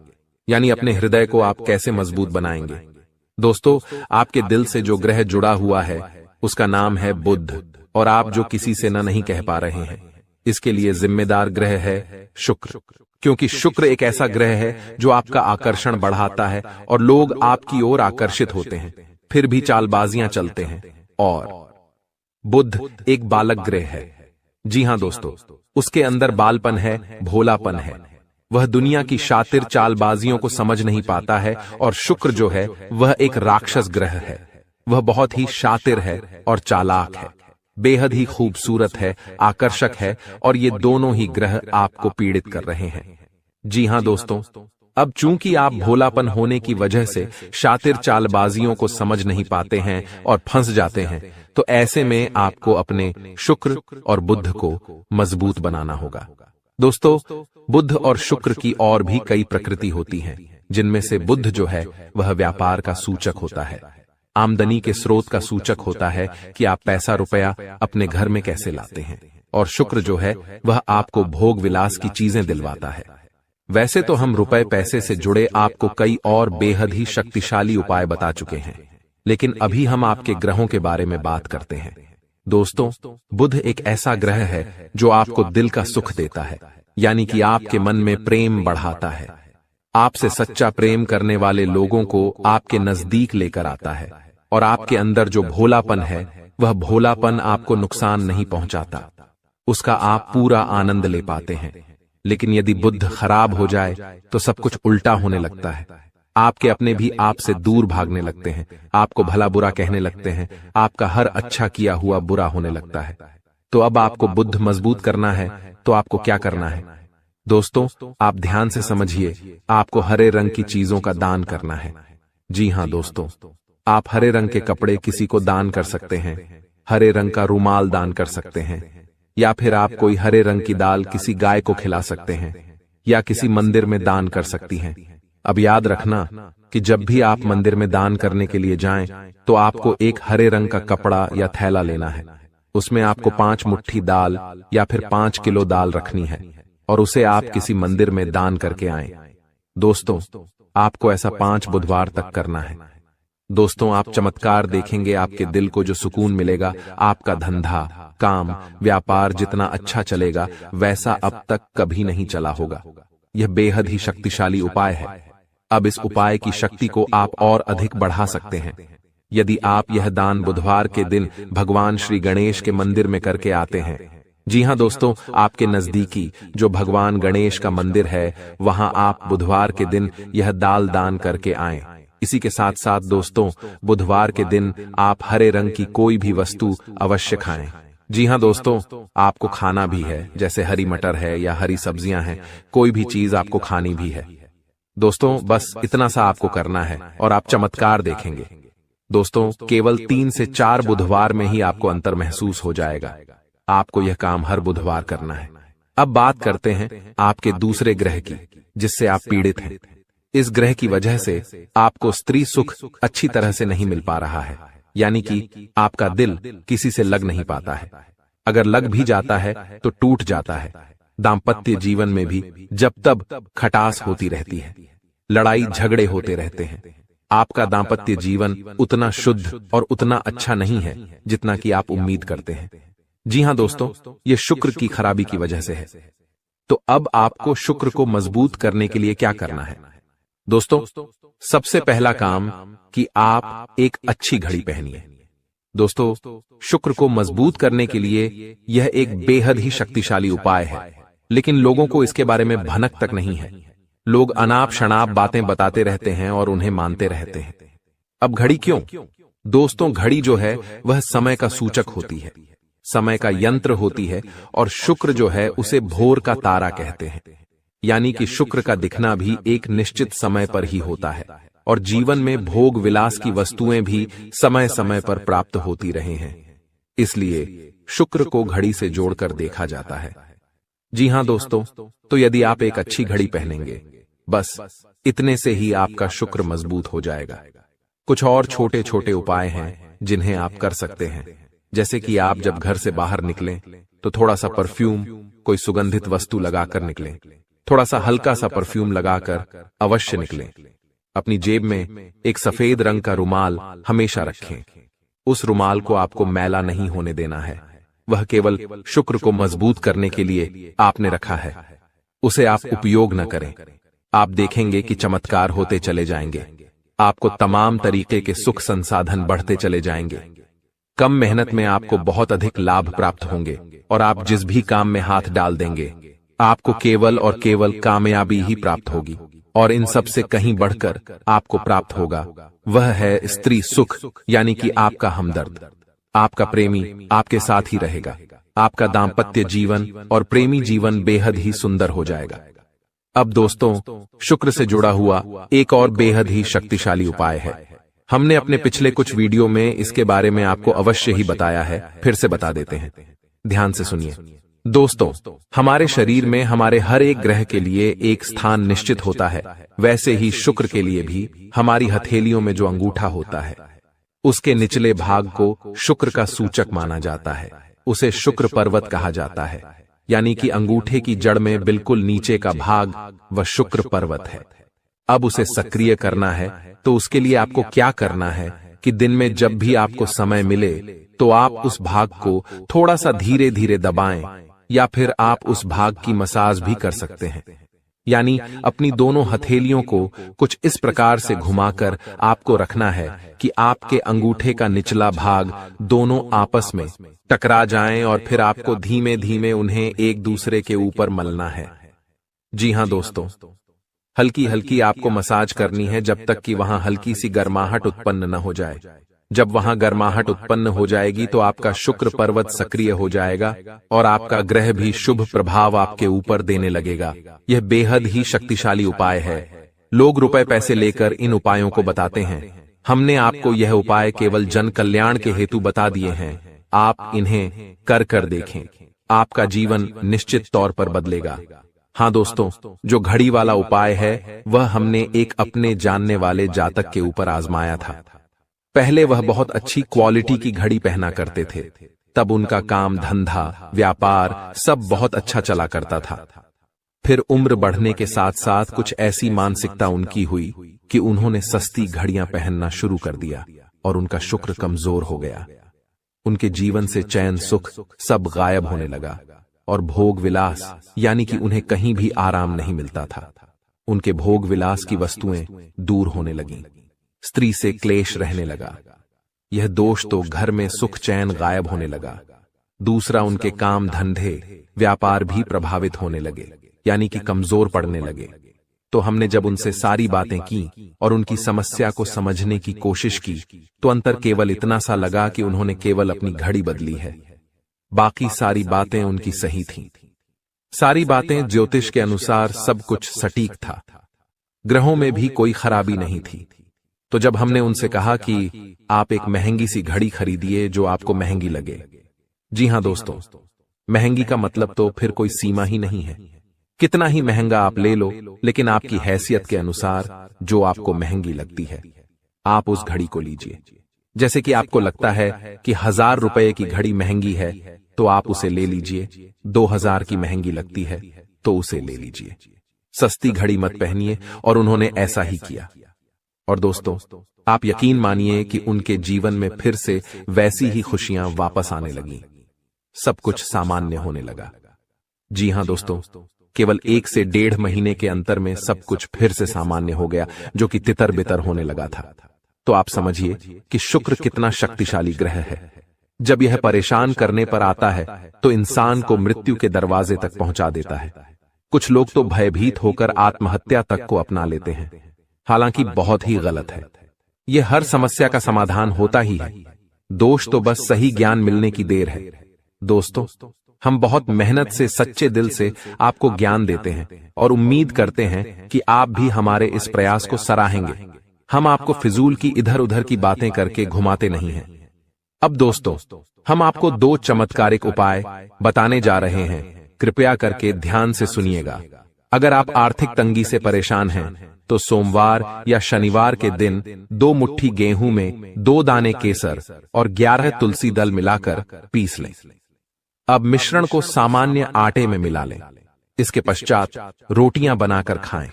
यानी अपने हृदय को आप कैसे मजबूत बनाएंगे। दोस्तों, आपके दिल से जो ग्रह जुड़ा हुआ है उसका नाम है बुध, और आप जो किसी से ना नहीं कह पा रहे हैं इसके लिए जिम्मेदार ग्रह है शुक्र, क्योंकि शुक्र एक ऐसा ग्रह है जो आपका आकर्षण बढ़ाता है और लोग आपकी ओर आकर्षित होते हैं, फिर भी चालबाजियां चलते हैं। और बुध एक बालक ग्रह है। जी हां दोस्तों, उसके अंदर बालपन है, भोलापन है। वह दुनिया की शातिर चालबाजियों को समझ नहीं पाता है, और शुक्र जो है वह एक राक्षस ग्रह है। वह बहुत ही शातिर है और चालाक है, बेहद ही खूबसूरत है, आकर्षक है, और ये दोनों ही ग्रह आपको पीड़ित कर रहे हैं। जी हां दोस्तों, अब चूंकि आप भोलापन होने की वजह से शातिर चालबाजियों को समझ नहीं पाते हैं और फंस जाते हैं, तो ऐसे में आपको अपने शुक्र और बुध को मजबूत बनाना होगा। दोस्तों, बुध और शुक्र की और भी कई प्रकृति होती हैं, जिनमें से बुध जो है वह व्यापार का सूचक होता है, आमदनी के स्रोत का सूचक होता है कि आप पैसा रुपया अपने घर में कैसे लाते हैं, और शुक्र जो है वह आपको भोग विलास की चीजें दिलवाता है। वैसे तो हम रुपए पैसे से जुड़े आपको कई और बेहद ही शक्तिशाली उपाय बता चुके हैं, लेकिन अभी हम आपके ग्रहों के बारे में बात करते हैं। दोस्तों, बुध एक ऐसा ग्रह है जो आपको दिल का सुख देता है, यानी कि आपके मन में प्रेम बढ़ाता है, आपसे सच्चा प्रेम करने वाले लोगों को आपके नजदीक लेकर आता है, और आपके अंदर जो भोलापन है वह भोलापन आपको नुकसान नहीं पहुंचाता, उसका आप पूरा आनंद ले पाते हैं। लेकिन यदि बुद्ध खराब हो जाए तो सब कुछ उल्टा होने लगता है। आपके अपने भी आपसे दूर भागने लगते हैं, आपको भला बुरा कहने लगते हैं, आपका हर अच्छा किया हुआ बुरा होने लगता है। तो अब आपको बुद्ध मजबूत करना है तो आपको क्या करना है? दोस्तों, आप ध्यान से समझिए, आपको हरे रंग की चीजों का दान करना है। जी हां दोस्तों, आप हरे रंग के कपड़े किसी को दान कर सकते हैं, हरे रंग का रुमाल दान कर सकते हैं, या फिर आप कोई हरे रंग की दाल किसी गाय को खिला सकते हैं, या किसी मंदिर में दान कर सकती हैं। अब याद रखना कि जब भी आप मंदिर में दान करने के लिए जाएं, तो आपको एक हरे रंग का कपड़ा या थैला लेना है। उसमें आपको 5 मुट्ठी दाल या फिर 5 किलो दाल रखनी है और उसे आप किसी मंदिर में दान करके आएं। दोस्तों, आपको ऐसा 5 बुधवार तक करना है। दोस्तों, आप चमत्कार देखेंगे, आपके दिल को जो सुकून मिलेगा, आपका धंधा, काम, व्यापार जितना अच्छा चलेगा वैसा अब तक कभी नहीं चला होगा। यह बेहद ही शक्तिशाली उपाय है। अब इस उपाय की शक्ति को आप और अधिक बढ़ा सकते हैं यदि आप यह दान बुधवार के दिन भगवान श्री गणेश के मंदिर में करके आते हैं। जी हां दोस्तों, आपके नजदीकी जो भगवान गणेश का मंदिर है, वहां आप बुधवार के दिन यह दाल दान करके आएं। इसी के साथ साथ दोस्तों, बुधवार के दिन आप हरे रंग की कोई भी वस्तु अवश्य खाएं। जी हां दोस्तों, आपको खाना भी है, जैसे हरी मटर है या हरी सब्जियां हैं, कोई भी चीज आपको खानी भी है। दोस्तों, बस इतना सा आपको करना है और आप चमत्कार देखेंगे। दोस्तों, केवल 3 से 4 बुधवार में ही आपको अंतर महसूस हो जाएगा। आपको यह काम हर बुधवार करना है। अब बात करते हैं आपके दूसरे ग्रह की, जिससे आप पीड़ित हैं। इस ग्रह की वजह से आपको स्त्री सुख अच्छी तरह से नहीं मिल पा रहा है, यानी कि आपका दिल किसी से लग नहीं पाता है। अगर लग भी जाता है तो टूट जाता है। दाम्पत्य जीवन में भी जब तब खटास होती रहती है, लड़ाई झगड़े होते रहते हैं। आपका दाम्पत्य जीवन उतना शुद्ध और उतना अच्छा नहीं है जितना कि आप उम्मीद करते हैं। जी हां दोस्तों, ये शुक्र की खराबी की वजह से है। तो अब आपको शुक्र को मजबूत करने के लिए क्या करना है? दोस्तों, सबसे पहला काम कि आप एक अच्छी घड़ी पहनिए। दोस्तों, शुक्र को मजबूत करने के लिए यह एक बेहद ही शक्तिशाली उपाय है, लेकिन लोगों को इसके बारे में भनक तक नहीं है। लोग अनाप शनाप बातें बताते रहते हैं और उन्हें मानते रहते हैं। अब घड़ी क्यों? दोस्तों, घड़ी जो है वह समय का सूचक होती है, समय का यंत्र होती है, और शुक्र जो है उसे भोर का तारा कहते हैं। यानी कि शुक्र का दिखना भी एक निश्चित समय पर ही होता है, और जीवन में भोग विलास की वस्तुएं भी समय समय पर प्राप्त होती रहे हैं। इसलिए शुक्र को घड़ी से जोड़कर देखा जाता है। जी हां दोस्तों, तो यदि आप एक अच्छी घड़ी पहनेंगे, बस इतने से ही आपका शुक्र मजबूत हो जाएगा। कुछ और छोटे छोटे उपाय हैं जिन्हें आप कर सकते हैं, जैसे कि आप जब घर से बाहर निकलें तो थोड़ा सा परफ्यूम, कोई सुगंधित वस्तु लगाकर निकलें। थोड़ा सा हल्का सा परफ्यूम लगाकर अवश्य निकलें। अपनी जेब में एक सफेद रंग का रुमाल हमेशा रखें। उस रुमाल को आपको मैला नहीं होने देना है, वह केवल शुक्र को मजबूत करने के लिए आपने रखा है। उसे आप उपयोग न करें। आप देखेंगे कि चमत्कार होते चले जाएंगे। आपको तमाम तरीके के सुख संसाधन बढ़ते चले जाएंगे। कम मेहनत में आपको बहुत अधिक लाभ प्राप्त होंगे, और आप जिस भी काम में हाथ डाल देंगे, आपको केवल और केवल कामयाबी ही प्राप्त होगी। और इन सब से कहीं बढ़कर आपको प्राप्त होगा, वह है स्त्री सुख, यानी कि आपका हमदर्द। आपका प्रेमी आपके साथ ही रहेगा। आपका दाम्पत्य जीवन और प्रेमी जीवन बेहद ही सुंदर हो जाएगा। अब दोस्तों, शुक्र से जुड़ा हुआ एक और बेहद ही शक्तिशाली उपाय है। हमने अपने पिछले कुछ वीडियो में इसके बारे में आपको अवश्य ही बताया है, फिर से बता देते हैं। ध्यान से सुनिए। दोस्तों, हमारे शरीर में हमारे हर एक ग्रह के लिए एक स्थान निश्चित होता है। वैसे ही शुक्र के लिए भी हमारी हथेलियों में जो अंगूठा होता है, उसके निचले भाग को शुक्र का सूचक माना जाता है। उसे शुक्र पर्वत कहा जाता है, यानी कि अंगूठे की जड़ में बिल्कुल नीचे का भाग वह शुक्र पर्वत है। अब उसे सक्रिय करना है, तो उसके लिए आपको क्या करना है कि दिन में जब भी आपको समय मिले तो आप उस भाग को थोड़ा सा धीरे धीरे दबाएं, या फिर आप उस भाग की मसाज भी कर सकते हैं। यानी अपनी दोनों हथेलियों को कुछ इस प्रकार से घुमाकर आपको रखना है कि आपके अंगूठे का निचला भाग दोनों आपस में टकरा जाएं और फिर आपको धीमे धीमे उन्हें एक दूसरे के ऊपर मलना है। जी हां दोस्तों, हल्की हल्की आपको मसाज करनी है जब तक कि वहां हल्की सी गर्माहट उत्पन्न न हो जाए। जब वहां गर्माहट उत्पन्न हो जाएगी तो आपका शुक्र पर्वत सक्रिय हो जाएगा और आपका ग्रह भी शुभ प्रभाव आपके ऊपर देने लगेगा। यह बेहद ही शक्तिशाली उपाय है। लोग रुपए पैसे लेकर इन उपायों को बताते हैं। हमने आपको यह उपाय केवल जन कल्याण के हेतु बता दिए हैं। आप इन्हें कर देखें, आपका जीवन निश्चित तौर पर बदलेगा। हाँ दोस्तों, जो घड़ी वाला उपाय है वह हमने एक अपने जानने वाले जातक के ऊपर आजमाया था। पहले वह बहुत अच्छी क्वालिटी की घड़ी पहना करते थे, तब उनका काम धंधा व्यापार सब बहुत अच्छा चला करता था। फिर उम्र बढ़ने के साथ साथ कुछ ऐसी मानसिकता उनकी हुई कि उन्होंने सस्ती घड़ियां पहनना शुरू कर दिया और उनका शुक्र कमजोर हो गया। उनके जीवन से चैन सुख सब गायब होने लगा और भोग विलास यानी कि उन्हें कहीं भी आराम नहीं मिलता था। उनके भोग विलास की वस्तुएं दूर होने लगीं। स्त्री से क्लेश रहने लगा। यह दोष तो घर में सुख चैन गायब होने लगा। दूसरा, उनके काम धंधे व्यापार भी प्रभावित होने लगे, यानी कि कमजोर पड़ने लगे। तो हमने जब उनसे सारी बातें की और उनकी समस्या को समझने की कोशिश की तो अंतर केवल इतना सा लगा कि उन्होंने केवल अपनी घड़ी बदली है। बाकी सारी बातें उनकी सही थीं। सारी बातें ज्योतिष के अनुसार सब कुछ सटीक था। ग्रहों में भी कोई खराबी नहीं थी। तो जब हमने उनसे कहा कि आप एक महंगी सी घड़ी खरीदिए जो आपको महंगी लगे। जी हां दोस्तों, महंगी का मतलब तो फिर कोई सीमा ही नहीं है। कितना ही महंगा आप ले लो, लेकिन आपकी हैसियत के अनुसार जो आपको महंगी लगती है आप उस घड़ी को लीजिए। जैसे कि आपको लगता है कि 1000 रुपए की घड़ी महंगी है तो आप उसे ले लीजिए। 2000 की महंगी लगती है तो उसे ले लीजिए। सस्ती घड़ी मत पहनिए। और उन्होंने ऐसा ही किया। और दोस्तों, आप यकीन मानिए कि उनके जीवन में फिर से वैसी ही खुशियां वापस आने लगीं। सब कुछ सामान्य होने लगा। जी हां दोस्तों, केवल 1 से 1.5 महीने के अंतर में सब कुछ फिर से सामान्य हो गया, जो कि तितर बितर होने लगा था। तो आप समझिए कि शुक्र कितना शक्तिशाली ग्रह है। जब यह परेशान करने पर आता है तो इंसान को मृत्यु के दरवाजे तक पहुंचा देता है। कुछ लोग तो भयभीत होकर आत्महत्या तक को अपना लेते हैं, हालांकि बहुत ही गलत है। यह हर समस्या का समाधान होता ही है। दोष तो बस सही ज्ञान मिलने की देर है। दोस्तों, हम बहुत मेहनत से सच्चे दिल से आपको ज्ञान देते हैं और उम्मीद करते हैं कि आप भी हमारे इस प्रयास को सराहेंगे। हम आपको फिजूल की इधर उधर की बातें करके घुमाते नहीं हैं। अब दोस्तों, हम आपको 2 चमत्कारिक उपाय बताने जा रहे हैं। कृपया करके ध्यान से सुनिएगा। अगर आप आर्थिक तंगी से परेशान हैं तो सोमवार या शनिवार के दिन 2 मुट्ठी गेहूं में 2 दाने केसर और 11 तुलसी दल मिलाकर पीस लें। अब मिश्रण को सामान्य आटे में मिला लें। इसके पश्चात रोटियां बनाकर खाएं।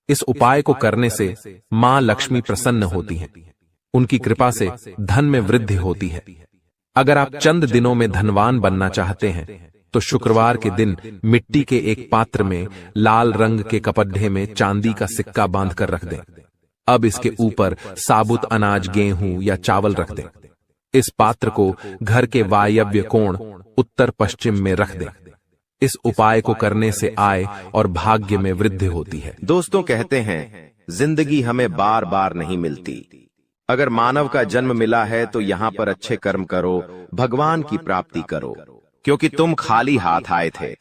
इस उपाय को करने से मां लक्ष्मी प्रसन्न होती हैं। उनकी कृपा से धन में वृद्धि होती है। अगर आप चंद दिनों में धनवान बनना चाहते हैं तो शुक्रवार के दिन मिट्टी के एक पात्र में लाल रंग के कपड्ढे में चांदी का सिक्का बांधकर रख दें। अब इसके ऊपर साबुत अनाज गेहूं या चावल रख दें। इस पात्र को घर के वायव्य कोण उत्तर पश्चिम में रख दें। इस उपाय को करने से आय और भाग्य में वृद्धि होती है। दोस्तों, कहते हैं जिंदगी हमें बार बार नहीं मिलती। अगर मानव का जन्म मिला है तो यहाँ पर अच्छे कर्म करो, भगवान की प्राप्ति करो, क्योंकि तुम खाली हाथ आए थे।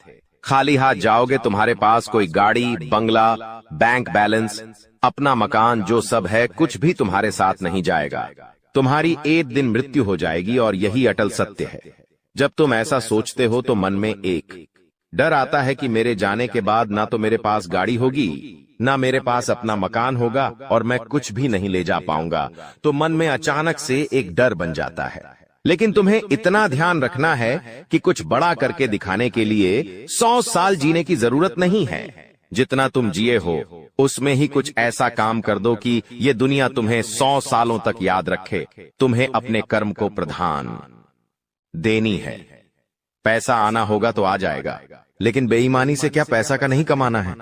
खाली हाथ जाओगे, तुम्हारे पास कोई गाड़ी, बंगला, बैंक बैलेंस, अपना मकान जो सब है कुछ भी तुम्हारे साथ नहीं जाएगा। तुम्हारी एक दिन मृत्यु हो जाएगी और यही अटल सत्य है। जब तुम ऐसा सोचते हो तो मन में एक डर आता है कि मेरे जाने के बाद ना तो मेरे पास गाड़ी होगी, ना मेरे पास अपना मकान होगा और मैं कुछ भी नहीं ले जा पाऊंगा। तो मन में अचानक से एक डर बन जाता है। लेकिन तुम्हें इतना ध्यान रखना है कि कुछ बड़ा करके दिखाने के लिए 100 साल जीने की जरूरत नहीं है। जितना तुम जिए हो उसमें ही कुछ ऐसा काम कर दो कि ये दुनिया तुम्हें 100 सालों तक याद रखे। तुम्हें अपने कर्म को प्रधान देनी है। पैसा आना होगा तो आ जाएगा, लेकिन बेईमानी से क्या पैसा का नहीं कमाना है।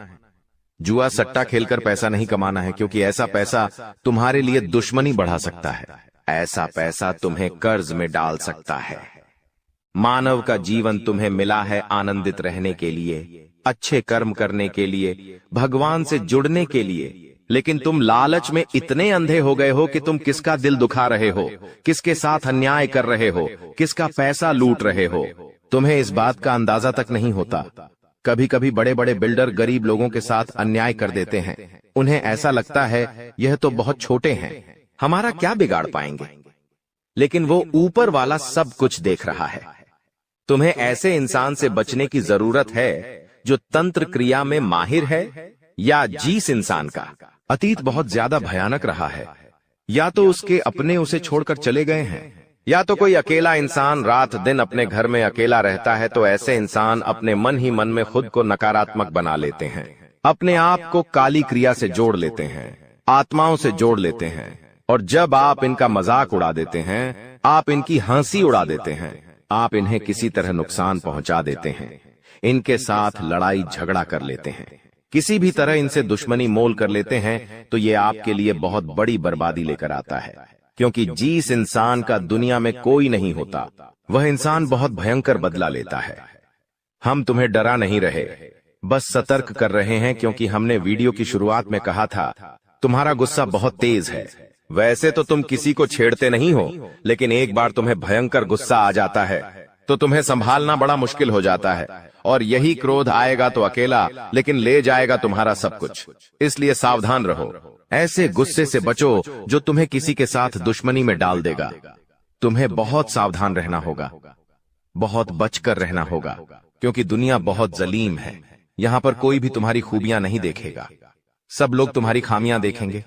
जुआ सट्टा खेलकर पैसा नहीं कमाना है, क्योंकि ऐसा पैसा तुम्हारे लिए दुश्मनी बढ़ा सकता है। ऐसा पैसा तुम्हें कर्ज में डाल सकता है। मानव का जीवन तुम्हें मिला है आनंदित रहने के लिए, अच्छे कर्म करने के लिए, भगवान से जुड़ने के लिए, लेकिन तुम लालच में इतने अंधे हो गए हो कि तुम किसका दिल दुखा रहे हो, किसके साथ अन्याय कर रहे हो, किसका पैसा लूट रहे हो। तुम्हें इस बात का अंदाजा तक नहीं होता। कभी कभी बड़े बड़े बिल्डर गरीब लोगों के साथ अन्याय कर देते हैं। उन्हें ऐसा लगता है यह तो बहुत छोटे हैं, हमारा क्या बिगाड़ पाएंगे, लेकिन वो ऊपर वाला सब कुछ देख रहा है। तुम्हें ऐसे इंसान से बचने की जरूरत है जो तंत्र क्रिया में माहिर है, या जिस इंसान का अतीत बहुत ज्यादा भयानक रहा है, या तो उसके अपने उसे छोड़कर चले गए हैं, या तो कोई अकेला इंसान रात दिन अपने घर में अकेला रहता है। तो ऐसे इंसान अपने मन ही मन में खुद को नकारात्मक बना लेते हैं, अपने आप को काली क्रिया से जोड़ लेते हैं, आत्माओं से जोड़ लेते हैं, और जब आप इनका मजाक उड़ा देते हैं, आप इनकी हंसी उड़ा देते हैं, आप इन्हें किसी तरह नुकसान पहुंचा देते हैं, इनके साथ लड़ाई झगड़ा कर लेते हैं, किसी भी तरह इनसे दुश्मनी मोल कर लेते हैं, तो ये आपके लिए बहुत बड़ी बर्बादी लेकर आता है। क्योंकि जिस इंसान का दुनिया में कोई नहीं होता, वह इंसान बहुत भयंकर बदला लेता है। हम तुम्हें डरा नहीं रहे, बस सतर्क कर रहे हैं, क्योंकि हमने वीडियो की शुरुआत में कहा था तुम्हारा गुस्सा बहुत तेज है। वैसे तो तुम किसी को छेड़ते नहीं हो, लेकिन एक बार तुम्हें भयंकर गुस्सा आ जाता है तो तुम्हें संभालना बड़ा मुश्किल हो जाता है, और यही क्रोध आएगा तो अकेला, लेकिन ले जाएगा तुम्हारा सब कुछ। इसलिए सावधान रहो, ऐसे गुस्से से बचो जो तुम्हें किसी के साथ दुश्मनी में डाल देगा। तुम्हें बहुत सावधान रहना होगा, बहुत बचकर रहना होगा, क्योंकि दुनिया बहुत जलीम है। यहाँ पर कोई भी तुम्हारी खूबियां नहीं देखेगा, सब लोग तुम्हारी खामियां देखेंगे।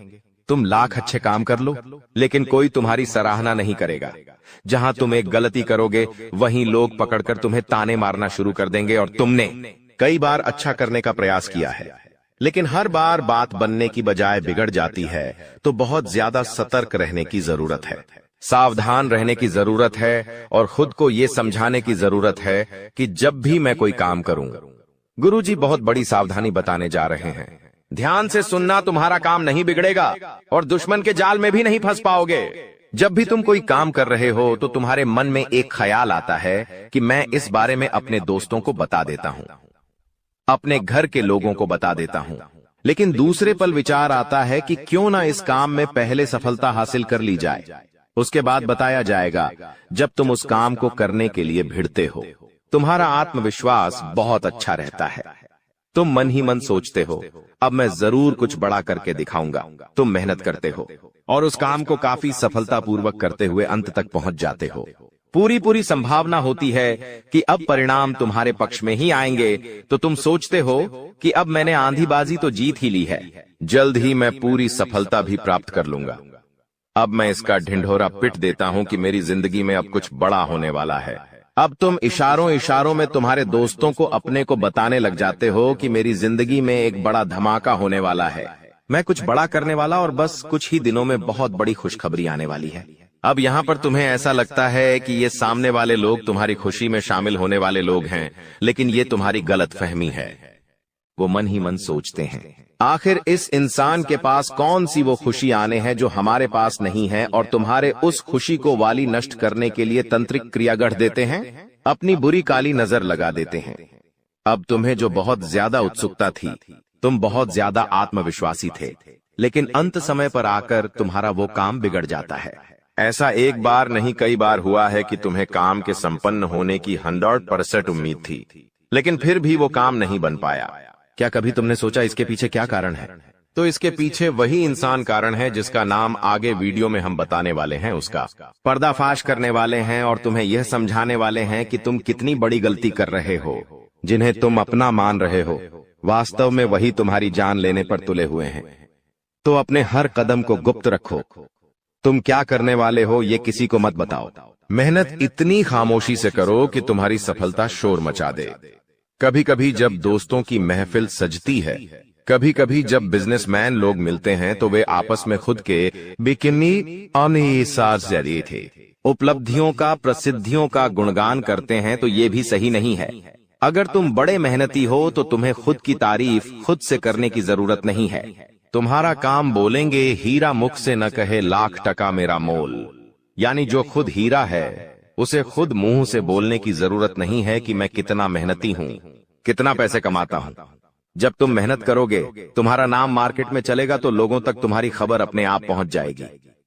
तुम लाख अच्छे काम कर लो, लेकिन कोई तुम्हारी सराहना नहीं करेगा। जहां तुम एक गलती करोगे, वहीं लोग पकड़कर तुम्हें ताने मारना शुरू कर देंगे। और तुमने कई बार अच्छा करने का प्रयास किया है, लेकिन हर बार बात बनने की बजाय बिगड़ जाती है। तो बहुत ज्यादा सतर्क रहने की जरूरत है, सावधान रहने की जरूरत है, और खुद को ये समझाने की जरूरत है कि जब भी मैं कोई काम करूं, गुरुजी बहुत बड़ी सावधानी बताने जा रहे हैं। ध्यान से सुनना, तुम्हारा काम नहीं बिगड़ेगा और दुश्मन के जाल में भी नहीं फंस पाओगे। जब भी तुम कोई काम कर रहे हो तो तुम्हारे मन में एक ख्याल आता है कि मैं इस बारे में अपने दोस्तों को बता देता हूं, अपने घर के लोगों को बता देता हूं, लेकिन दूसरे पल विचार आता है कि क्यों ना इस काम में पहले सफलता हासिल कर ली जाए, उसके बाद बताया जाएगा। जब तुम उस काम को करने के लिए भिड़ते हो, तुम्हारा आत्मविश्वास बहुत अच्छा रहता है। तुम मन ही मन सोचते हो, अब मैं जरूर कुछ बड़ा करके दिखाऊंगा। तुम मेहनत करते हो और उस काम को काफी सफलतापूर्वक करते हुए अंत तक पहुंच जाते हो। पूरी संभावना होती है कि अब परिणाम तुम्हारे पक्ष में ही आएंगे, तो तुम सोचते हो कि अब मैंने आंधीबाजी तो जीत ही ली है, जल्द ही मैं पूरी सफलता भी प्राप्त कर लूंगा। अब मैं इसका ढिंढोरा पिट देता हूं कि मेरी जिंदगी में अब कुछ बड़ा होने वाला है। अब तुम इशारों में तुम्हारे दोस्तों को अपने को बताने लग जाते हो कि मेरी जिंदगी में एक बड़ा धमाका होने वाला है, मैं कुछ बड़ा करने वाला, और बस कुछ ही दिनों में बहुत बड़ी खुशखबरी आने वाली है। अब यहाँ पर तुम्हें ऐसा लगता है कि ये सामने वाले लोग तुम्हारी खुशी में शामिल होने वाले लोग हैं, लेकिन ये तुम्हारी गलतफहमी है। वो मन ही मन सोचते हैं, आखिर इस इंसान के पास कौन सी वो खुशी आने हैं जो हमारे पास नहीं है, और तुम्हारे उस खुशी को वाली नष्ट करने के लिए तंत्रिक क्रिया गढ़ देते हैं, अपनी बुरी काली नजर लगा देते हैं। अब तुम्हें जो बहुत ज्यादा उत्सुकता थी, तुम बहुत ज्यादा आत्मविश्वासी थे, लेकिन अंत समय पर आकर तुम्हारा वो काम बिगड़ जाता है। ऐसा एक बार नहीं कई बार हुआ है कि तुम्हें काम के संपन्न होने की 100% उम्मीद थी, लेकिन फिर भी वो काम नहीं बन पाया। क्या कभी तुमने सोचा इसके पीछे क्या कारण है? तो इसके पीछे वही इंसान कारण है जिसका नाम आगे वीडियो में हम बताने वाले हैं। उसका पर्दाफाश करने वाले हैं और तुम्हें यह समझाने वाले हैं कि तुम कितनी बड़ी गलती कर रहे हो। जिन्हें तुम अपना मान रहे हो, वास्तव में वही तुम्हारी जान लेने पर तुले हुए हैं। तो अपने हर कदम को गुप्त रखो। तुम क्या करने वाले हो ये किसी को मत बताओ। मेहनत इतनी खामोशी से करो कि तुम्हारी सफलता शोर मचा दे। कभी कभी जब दोस्तों की महफिल सजती है, कभी कभी जब बिजनेसमैन लोग मिलते हैं, तो वे आपस में खुद के बिकिनी उपलब्धियों का, प्रसिद्धियों का गुणगान करते हैं, तो ये भी सही नहीं है। अगर तुम बड़े मेहनती हो तो तुम्हें खुद की तारीफ खुद से करने की जरूरत नहीं है। तुम्हारा काम बोलेंगे हीरा मुख से न कहे लाख टका मेरा मोल। यानी जो खुद हीरा है उसे खुद मुंह से बोलने की जरूरत नहीं है कि मैं कितना मेहनती हूं, कितना पैसे कमाता हूं। जब तुम मेहनत करोगे तुम्हारा नाम मार्केट में चलेगा तो लोगों तक तुम्हारी खबर अपने आप पहुंच जाएगी।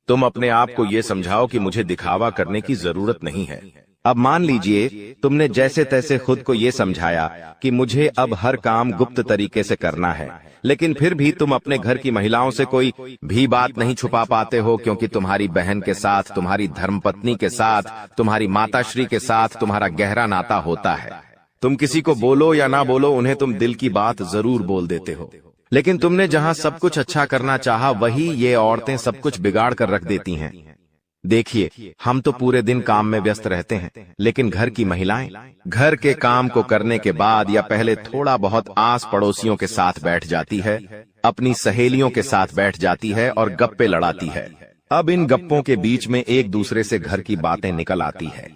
तुम अपने आप को ये समझाओ कि मुझे दिखावा करने की जरूरत नहीं है। अब मान लीजिए तुमने जैसे तैसे खुद को ये समझाया कि मुझे अब हर काम गुप्त तरीके से करना है, लेकिन फिर भी तुम अपने घर की महिलाओं से कोई भी बात नहीं छुपा पाते हो, क्योंकि तुम्हारी बहन के साथ, तुम्हारी धर्मपत्नी के साथ, तुम्हारी माताश्री के साथ तुम्हारा गहरा नाता होता है। तुम किसी को बोलो या ना बोलो उन्हें तुम दिल की बात जरूर बोल देते हो। लेकिन तुमने जहां सब कुछ अच्छा करना चाहा वही ये औरतें सब कुछ बिगाड़ कर रख देती हैं। देखिए, हम तो पूरे दिन काम में व्यस्त रहते हैं, लेकिन घर की महिलाएं घर के काम को करने के बाद या पहले थोड़ा बहुत आस पड़ोसियों के साथ बैठ जाती है, अपनी सहेलियों के साथ बैठ जाती है और गप्पे लड़ाती है। अब इन गप्पों के बीच में एक दूसरे से घर की बातें निकल आती है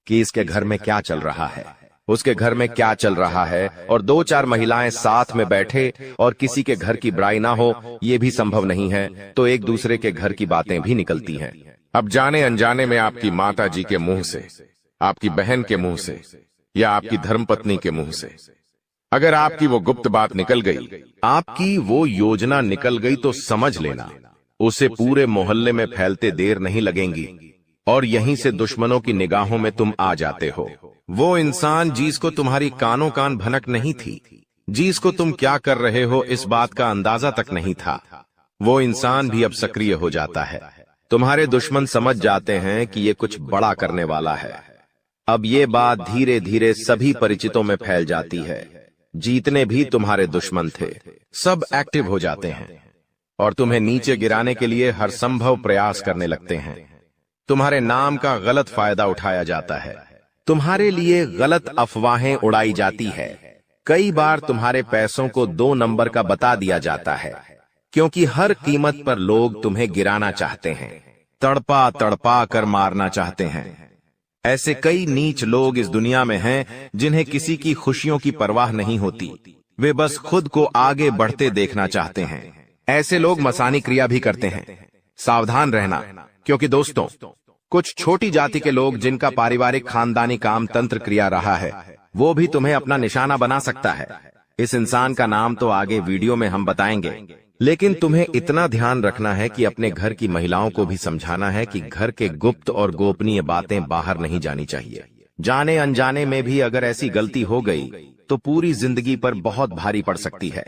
कि इसके घर में क्या चल रहा है, उसके घर में क्या चल रहा है, और दो चार महिलाएं साथ में बैठे और किसी के घर की बुराई ना हो ये भी संभव नहीं है, तो एक दूसरे के घर की बातें भी निकलती हैं। अब जाने अनजाने में आपकी माता जी के मुंह से, आपकी बहन के मुंह से या आपकी धर्मपत्नी के मुंह से अगर आपकी वो गुप्त बात निकल गई, आपकी वो योजना निकल गई, तो समझ लेना उसे पूरे मोहल्ले में फैलते देर नहीं लगेंगी और यहीं से दुश्मनों की निगाहों में तुम आ जाते हो। वो इंसान जिसको तुम्हारी कानों कान भनक नहीं थी, जिसको तुम क्या कर रहे हो इस बात का अंदाजा तक नहीं था, वो इंसान भी अब सक्रिय हो जाता है। तुम्हारे दुश्मन समझ जाते हैं कि ये कुछ बड़ा करने वाला है। अब ये बात धीरे धीरे सभी परिचितों में फैल जाती है। जीतने भी तुम्हारे दुश्मन थे सब एक्टिव हो जाते हैं और तुम्हें नीचे गिराने के लिए हर संभव प्रयास करने लगते हैं। तुम्हारे नाम का गलत फायदा उठाया जाता है, तुम्हारे लिए गलत अफवाहें उड़ाई जाती है। कई बार तुम्हारे पैसों को 2 नंबर का बता दिया जाता है, क्योंकि हर कीमत पर लोग तुम्हें गिराना चाहते हैं, तड़पा तड़पा कर मारना चाहते हैं। ऐसे कई नीच लोग इस दुनिया में हैं जिन्हें किसी की खुशियों की परवाह नहीं होती, वे बस खुद को आगे बढ़ते देखना चाहते हैं। ऐसे लोग मसानी क्रिया भी करते हैं। सावधान रहना, क्योंकि दोस्तों कुछ छोटी जाति के लोग जिनका पारिवारिक खानदानी काम तंत्र क्रिया रहा है, वो भी तुम्हें अपना निशाना बना सकता है। इस इंसान का नाम तो आगे वीडियो में हम बताएंगे, लेकिन तुम्हें इतना ध्यान रखना है कि अपने घर की महिलाओं को भी समझाना है कि घर के गुप्त और गोपनीय बातें बाहर नहीं जानी चाहिए। जाने अनजाने में भी अगर ऐसी गलती हो गई तो पूरी जिंदगी पर बहुत भारी पड़ सकती है।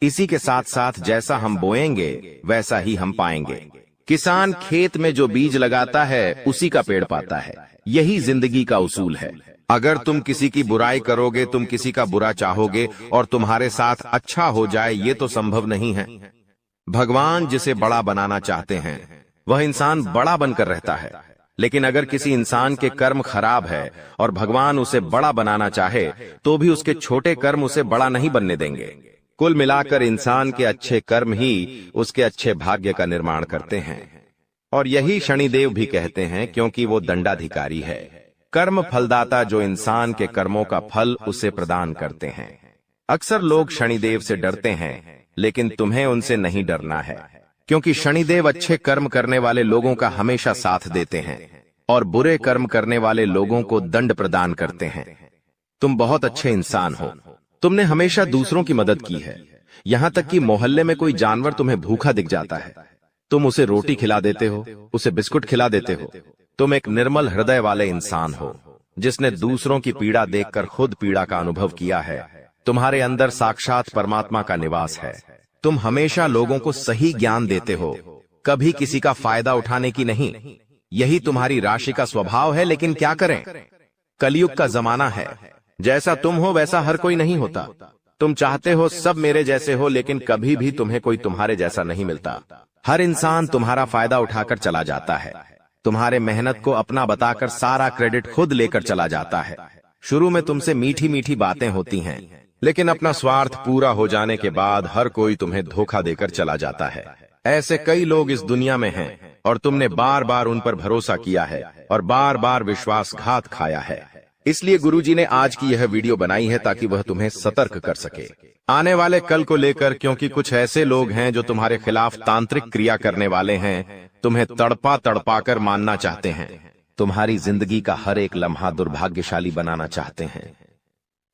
इसी के साथ साथ जैसा हम बोएंगे वैसा ही हम पाएंगे। किसान खेत में जो बीज लगाता है उसी का पेड़ पाता है, यही जिंदगी का उसूल है। अगर तुम किसी की बुराई करोगे, तुम किसी का बुरा चाहोगे और तुम्हारे साथ अच्छा हो जाए, ये तो संभव नहीं है। भगवान जिसे बड़ा बनाना चाहते हैं वह इंसान बड़ा बनकर रहता है, लेकिन अगर किसी इंसान के कर्म खराब है और भगवान उसे बड़ा बनाना चाहे तो भी उसके छोटे कर्म उसे बड़ा नहीं बनने देंगे। कुल मिलाकर इंसान के अच्छे कर्म ही उसके अच्छे भाग्य का निर्माण करते हैं, और यही शनिदेव भी कहते हैं, क्योंकि वो दंडाधिकारी है, कर्म फलदाता, जो इंसान के कर्मों का फल उसे प्रदान करते हैं। अक्सर लोग शनिदेव से डरते हैं, लेकिन तुम्हें उनसे नहीं डरना है, क्योंकि शनिदेव अच्छे कर्म करने वाले लोगों का हमेशा साथ देते हैं और बुरे कर्म करने वाले लोगों को दंड प्रदान करते हैं। तुम बहुत अच्छे इंसान हो, तुमने हमेशा दूसरों की मदद की है। यहां तक कि मोहल्ले में कोई जानवर तुम्हें भूखा दिख जाता है, तुम उसे रोटी खिला देते हो, उसे बिस्कुट खिला देते हो। तुम एक निर्मल हृदय वाले इंसान हो, जिसने दूसरों की पीड़ा देखकर खुद पीड़ा का अनुभव किया है। तुम्हारे अंदर साक्षात परमात्मा का निवास है। तुम हमेशा लोगों को सही ज्ञान देते हो, कभी किसी का फायदा उठाने की नहीं। यही तुम्हारी राशि का स्वभाव है, लेकिन क्या करें, कलयुग का जमाना है। जैसा तुम हो वैसा हर कोई नहीं होता। तुम चाहते हो सब मेरे जैसे हो, लेकिन कभी भी तुम्हें कोई तुम्हारे जैसा नहीं मिलता। हर इंसान तुम्हारा फायदा उठाकर चला जाता है, तुम्हारे मेहनत को अपना बताकर सारा क्रेडिट खुद लेकर चला जाता है। शुरू में तुमसे मीठी मीठी बातें होती हैं, लेकिन अपना स्वार्थ पूरा हो जाने के बाद हर कोई तुम्हें धोखा देकर चला जाता है। ऐसे कई लोग इस दुनिया में हैं और तुमने बार बार उन पर भरोसा किया है और बार बार विश्वासघात खाया है। इसलिए गुरुजी ने आज की यह वीडियो बनाई है ताकि वह तुम्हें सतर्क कर सके आने वाले कल को लेकर, क्योंकि कुछ ऐसे लोग हैं जो तुम्हारे खिलाफ तांत्रिक क्रिया करने वाले हैं, तुम्हें तड़पा तड़पा कर मानना चाहते हैं, तुम्हारी जिंदगी का हर एक लम्हा दुर्भाग्यशाली बनाना चाहते हैं।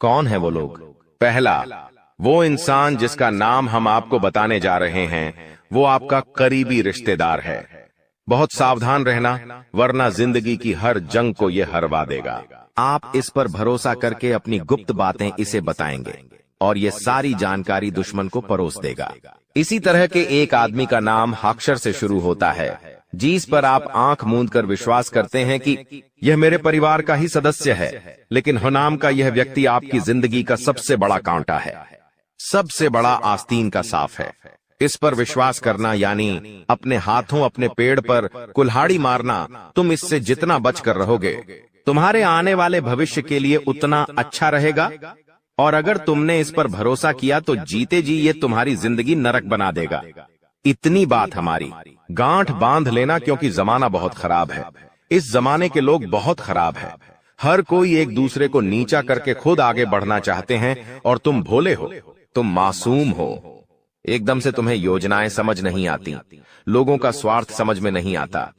कौन है वो लोग? पहला, वो इंसान जिसका नाम हम आपको बताने जा रहे हैं, वो आपका करीबी रिश्तेदार है। बहुत सावधान रहना, वरना जिंदगी की हर जंग को ये हरवा देगा। आप इस पर भरोसा करके अपनी गुप्त बातें इसे बताएंगे और ये सारी जानकारी दुश्मन को परोस देगा। इसी तरह के एक आदमी का नाम अक्षर से शुरू होता है, जिस पर आप आंख मूंद कर विश्वास करते हैं कि यह मेरे परिवार का ही सदस्य है, लेकिन नाम का यह व्यक्ति आपकी जिंदगी का सबसे बड़ा कांटा है, सबसे बड़ा आस्तीन का साफ है। इस पर विश्वास करना यानी अपने हाथों अपने पेड़ पर कुल्हाड़ी मारना। तुम इससे जितना बचकर रहोगे, तुम्हारे आने वाले भविष्य के लिए उतना अच्छा रहेगा। और अगर तुमने इस पर भरोसा किया तो जीते जी ये तुम्हारी जिंदगी नरक बना देगा। इतनी बात हमारी, गांठ बांध लेना, क्योंकि जमाना बहुत खराब है। इस जमाने के लोग बहुत खराब है। हर कोई एक दूसरे को नीचा करके खुद आगे बढ़ना चाहते हैं, और तुम भोले हो, तुम मासूम हो। एकदम से तुम्हें योजनाएं समझ नहीं आती, लोगों का स्वार्थ समझ में नहीं आता।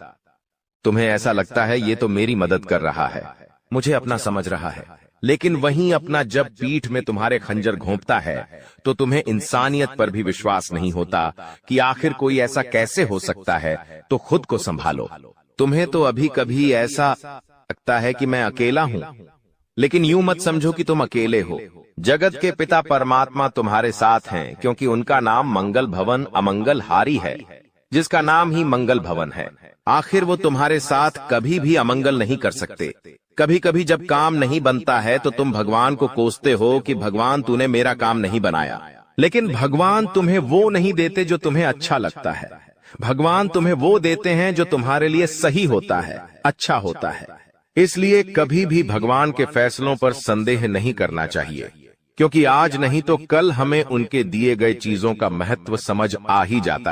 तुम्हें ऐसा लगता है ये तो मेरी मदद कर रहा है, मुझे अपना समझ रहा है, लेकिन वहीं अपना जब पीठ में तुम्हारे खंजर घोंपता है तो तुम्हें इंसानियत पर भी विश्वास नहीं होता कि आखिर कोई ऐसा कैसे हो सकता है। तो खुद को संभालो। तुम्हें तो अभी कभी ऐसा लगता है कि मैं अकेला हूं, लेकिन यूं मत समझो कि तुम अकेले हो। जगत के पिता परमात्मा तुम्हारे साथ हैं, क्योंकि उनका नाम मंगल भवन अमंगल हारी है, जिसका नाम ही मंगल भवन है। आखिर वो तुम्हारे साथ कभी भी अमंगल नहीं कर सकते। कभी कभी जब काम नहीं बनता है तो तुम भगवान को कोसते हो कि भगवान तूने मेरा काम नहीं बनाया, लेकिन भगवान तुम्हें वो नहीं देते जो तुम्हें अच्छा लगता है। भगवान तुम्हें वो देते हैं जो तुम्हारे लिए सही होता है, अच्छा होता है। इसलिए कभी भी भगवान के फैसलों पर संदेह नहीं करना चाहिए, क्योंकि आज नहीं तो कल हमें उनके दिए गए चीजों का महत्व समझ आ ही जाता है।